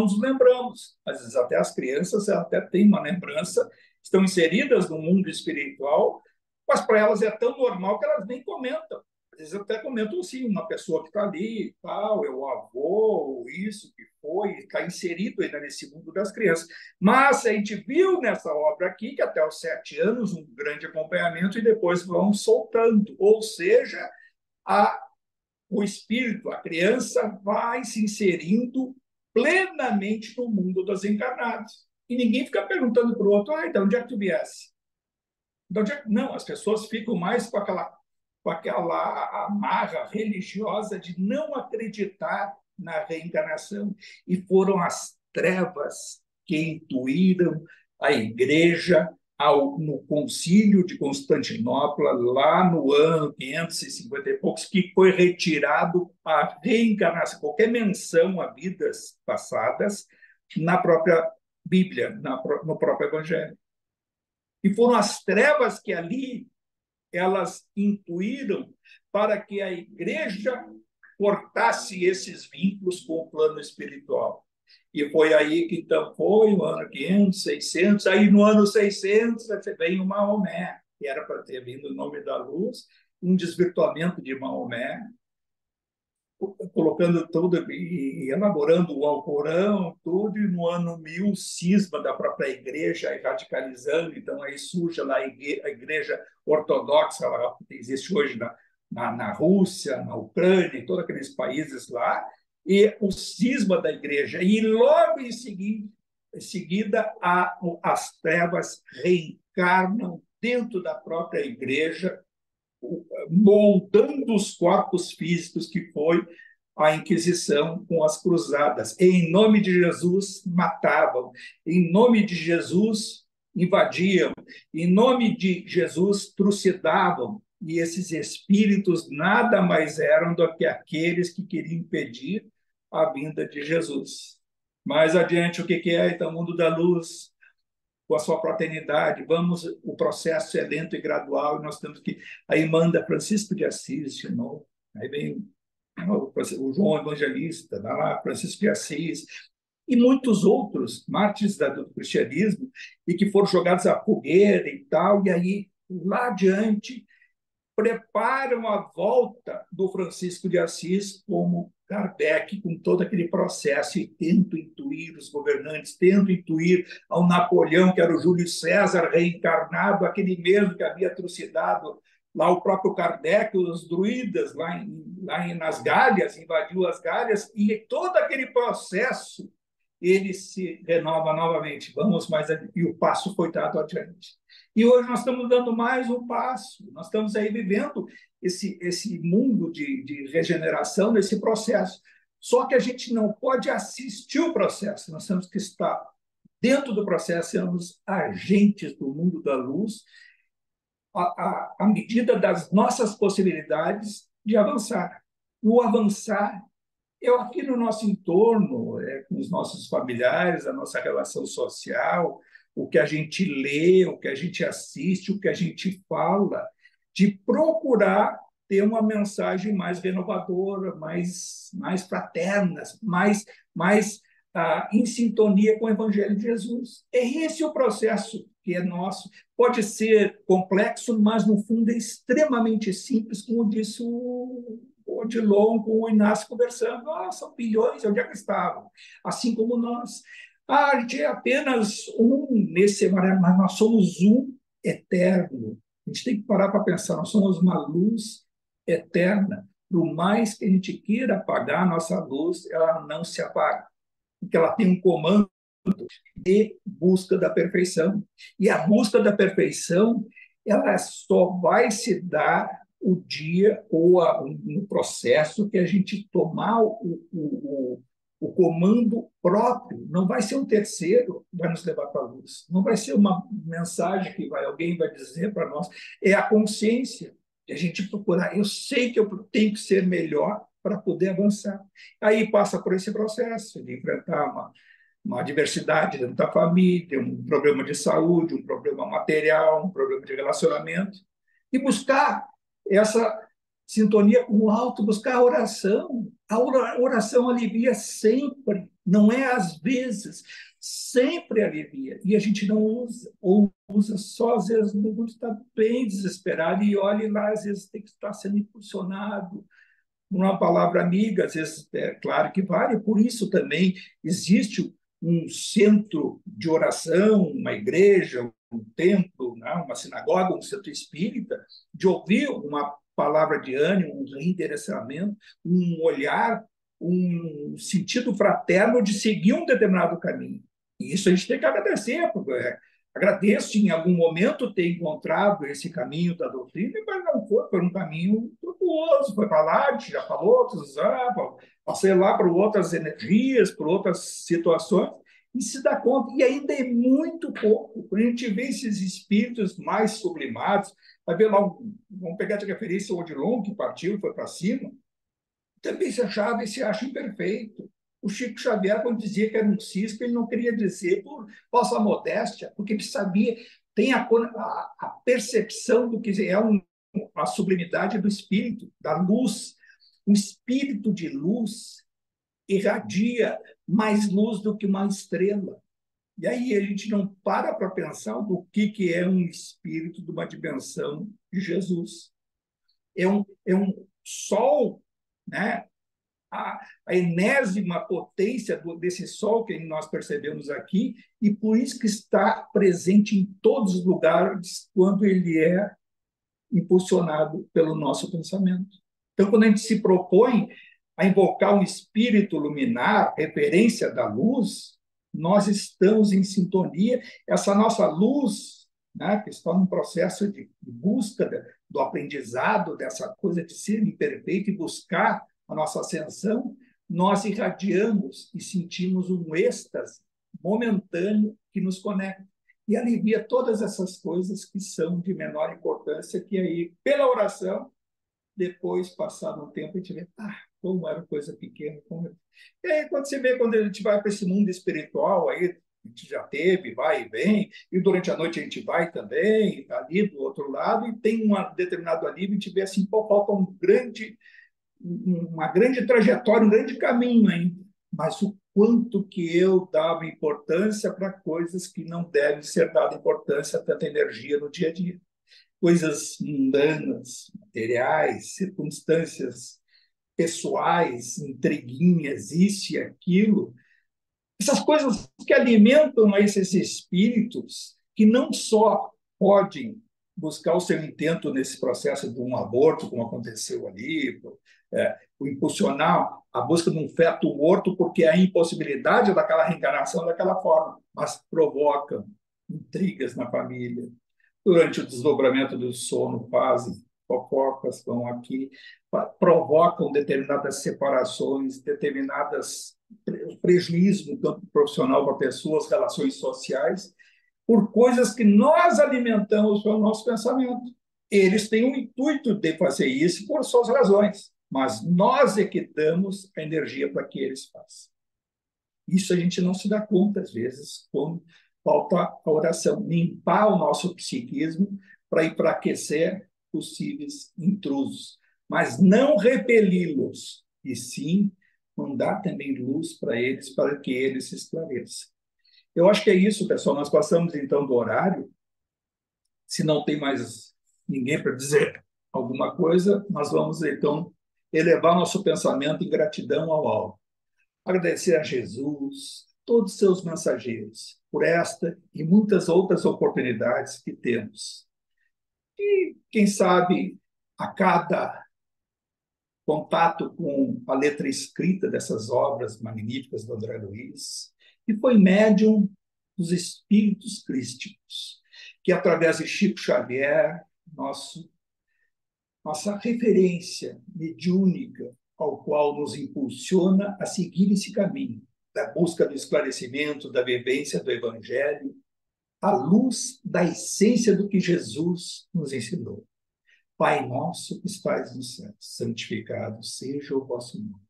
nos lembramos. Às vezes até as crianças até têm uma lembrança, estão inseridas no mundo espiritual, mas para elas é tão normal que elas nem comentam. Às vezes até comentam assim, uma pessoa que está ali, tal, é o avô, isso que foi, está inserido ainda nesse mundo das crianças. Mas a gente viu nessa obra aqui que até os 7 anos um grande acompanhamento e depois vão soltando. Ou seja, o espírito, a criança, vai se inserindo plenamente no mundo dos encarnados. E ninguém fica perguntando para o outro, de onde é que tu viesse? Não, as pessoas ficam mais com aquela amarra religiosa de não acreditar na reencarnação. E foram as trevas que intuíram a igreja no concílio de Constantinopla, lá no ano 550 e poucos, que foi retirado a reencarnação, qualquer menção a vidas passadas na própria Bíblia, no próprio Evangelho. E foram as trevas que ali elas intuíram para que a igreja cortasse esses vínculos com o plano espiritual. E foi aí que, então, foi o ano 500, 600, aí no ano 600 vem o Maomé, que era para ter vindo o nome da luz, um desvirtuamento de Maomé, colocando tudo e elaborando o Alcorão, tudo, e no ano 1000, o cisma da própria igreja aí radicalizando, então aí surge lá a igreja ortodoxa, lá, que existe hoje na Rússia, na Ucrânia, em todos aqueles países lá, e o cisma da igreja. E logo em seguida as trevas reencarnam dentro da própria igreja, moldando os corpos físicos, que foi a Inquisição com as cruzadas. E, em nome de Jesus, matavam. Em nome de Jesus, invadiam. Em nome de Jesus, trucidavam. E esses espíritos nada mais eram do que aqueles que queriam impedir a vinda de Jesus. Mais adiante, o que é? Então, o mundo da luz, com a sua fraternidade, o processo é lento e gradual, e nós temos que... Aí manda Francisco de Assis de novo, aí vem o João Evangelista, lá, Francisco de Assis, e muitos outros mártires do cristianismo, e que foram jogados à fogueira e tal, e aí, lá adiante, preparam a volta do Francisco de Assis como Kardec, com todo aquele processo, e tento intuir os governantes, tento intuir ao Napoleão, que era o Júlio César reencarnado, aquele mesmo que havia trucidado lá o próprio Kardec, os druidas nas Galhas, invadiu as Galhas, e todo aquele processo ele se renova novamente. Vamos mais adiante. E o passo foi dado adiante. E hoje nós estamos dando mais um passo. Nós estamos aí vivendo esse mundo de regeneração, nesse processo. Só que a gente não pode assistir o processo. Nós temos que estar dentro do processo, sermos agentes do mundo da luz, à medida das nossas possibilidades de avançar. O avançar, eu aqui no nosso entorno, com os nossos familiares, a nossa relação social, o que a gente lê, o que a gente assiste, o que a gente fala, de procurar ter uma mensagem mais renovadora, mais fraterna, mais em sintonia com o Evangelho de Jesus. É esse o processo que é nosso. Pode ser complexo, mas, no fundo, é extremamente simples, como disse o Odilon com o Inácio conversando. São bilhões, onde é que estavam? Assim como nós. A gente é apenas um nesse, mas nós somos um eterno. A gente tem que parar para pensar, nós somos uma luz eterna. Por mais que a gente queira apagar a nossa luz, ela não se apaga, porque ela tem um comando de busca da perfeição. E a busca da perfeição, ela só vai se dar o dia ou no processo que a gente tomar o comando próprio. Não vai ser um terceiro que vai nos levar para a luz. Não vai ser uma mensagem que alguém vai dizer para nós. É a consciência de a gente procurar. Eu sei que eu tenho que ser melhor para poder avançar. Aí passa por esse processo de enfrentar uma diversidade dentro da família, um problema de saúde, um problema material, um problema de relacionamento, e buscar essa sintonia com o alto, buscar a oração. A oração alivia sempre, não é às vezes, sempre alivia. E a gente não usa, ou usa só às vezes, no mundo está bem desesperado, e olhe lá, às vezes tem que estar sendo impulsionado, uma palavra amiga, às vezes, é claro que vale, por isso também existe um centro de oração, uma igreja, um templo, né, uma sinagoga, um centro espírita, de ouvir uma palavra de ânimo, um reendereçamento, um olhar, um sentido fraterno de seguir um determinado caminho. E isso a gente tem que agradecer, porque agradeço em algum momento ter encontrado esse caminho da doutrina, mas não foi um caminho tortuoso, foi para lá, a gente já falou, outros passei lá para outras energias, por outras situações, e se dá conta, e ainda é muito pouco. Quando a gente vê esses espíritos mais sublimados, vai ver lá, vamos pegar de referência o Odilon, que partiu, foi para cima, também se achava e se acha imperfeito. O Chico Xavier, quando dizia que era um cisco, ele não queria dizer por falsa modéstia, porque ele sabia, tem a percepção do que é a sublimidade do espírito, da luz. Um espírito de luz irradia mais luz do que uma estrela. E aí a gente não para pensar do que é um espírito de uma dimensão de Jesus. É um sol, né, a enésima potência desse sol que nós percebemos aqui, e por isso que está presente em todos os lugares quando ele é impulsionado pelo nosso pensamento. Então, quando a gente se propõe a invocar um espírito luminar, referência da luz, nós estamos em sintonia. Essa nossa luz, né, que está num processo de busca do aprendizado, dessa coisa de ser imperfeito e buscar a nossa ascensão, nós irradiamos e sentimos um êxtase momentâneo que nos conecta e alivia todas essas coisas que são de menor importância, que aí, pela oração, depois, passado um tempo, a gente vê, como era coisa pequena. E aí, quando você vê, quando a gente vai para esse mundo espiritual, aí a gente já teve, vai e vem, e durante a noite a gente vai também, está ali do outro lado, e tem um determinado alívio, a gente vê assim, pô, falta uma grande trajetória, um grande caminho ainda. Mas o quanto que eu dava importância para coisas que não devem ser dadas importância, tanta energia no dia a dia. Coisas mundanas, materiais, circunstâncias pessoais, intriguinhas, isso e aquilo. Essas coisas que alimentam esses espíritos que não só podem buscar o seu intento nesse processo de um aborto, como aconteceu ali, o impulsionar a busca de um feto morto, porque a impossibilidade daquela reencarnação daquela forma, mas provocam intrigas na família. Durante o desdobramento do sono, fazem fofocas, vão aqui, provocam determinadas separações, determinadas prejuízos no campo profissional para pessoas, relações sociais, por coisas que nós alimentamos pelo nosso pensamento. Eles têm o intuito de fazer isso por suas razões, mas nós é que damos a energia para que eles façam. Isso a gente não se dá conta, às vezes, quando falta a oração, limpar o nosso psiquismo para enfraquecer possíveis intrusos, mas não repeli-los, e sim mandar também luz para eles, para que eles se esclareçam. Eu acho que é isso, pessoal. Nós passamos, então, do horário. Se não tem mais ninguém para dizer alguma coisa, nós vamos, então, elevar nosso pensamento em gratidão ao alto. Agradecer a Jesus, todos os seus mensageiros, por esta e muitas outras oportunidades que temos. E, quem sabe, a cada contato com a letra escrita dessas obras magníficas do André Luiz, que foi médium dos espíritos crísticos, que através de Chico Xavier, nossa referência mediúnica, ao qual nos impulsiona a seguir esse caminho da busca do esclarecimento, da vivência do Evangelho, à luz da essência do que Jesus nos ensinou. Pai nosso que estais no céu, santificado seja o vosso nome.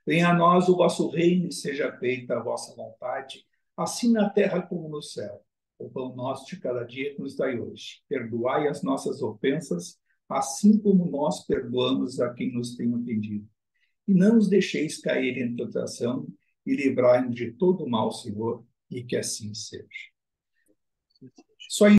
Venha a nós o vosso reino e seja feita a vossa vontade, assim na terra como no céu. O pão nosso de cada dia que nos dai hoje. Perdoai as nossas ofensas, assim como nós perdoamos a quem nos tem ofendido. E não nos deixeis cair em tentação, e livrai-nos de todo mal, Senhor, e que assim seja. Só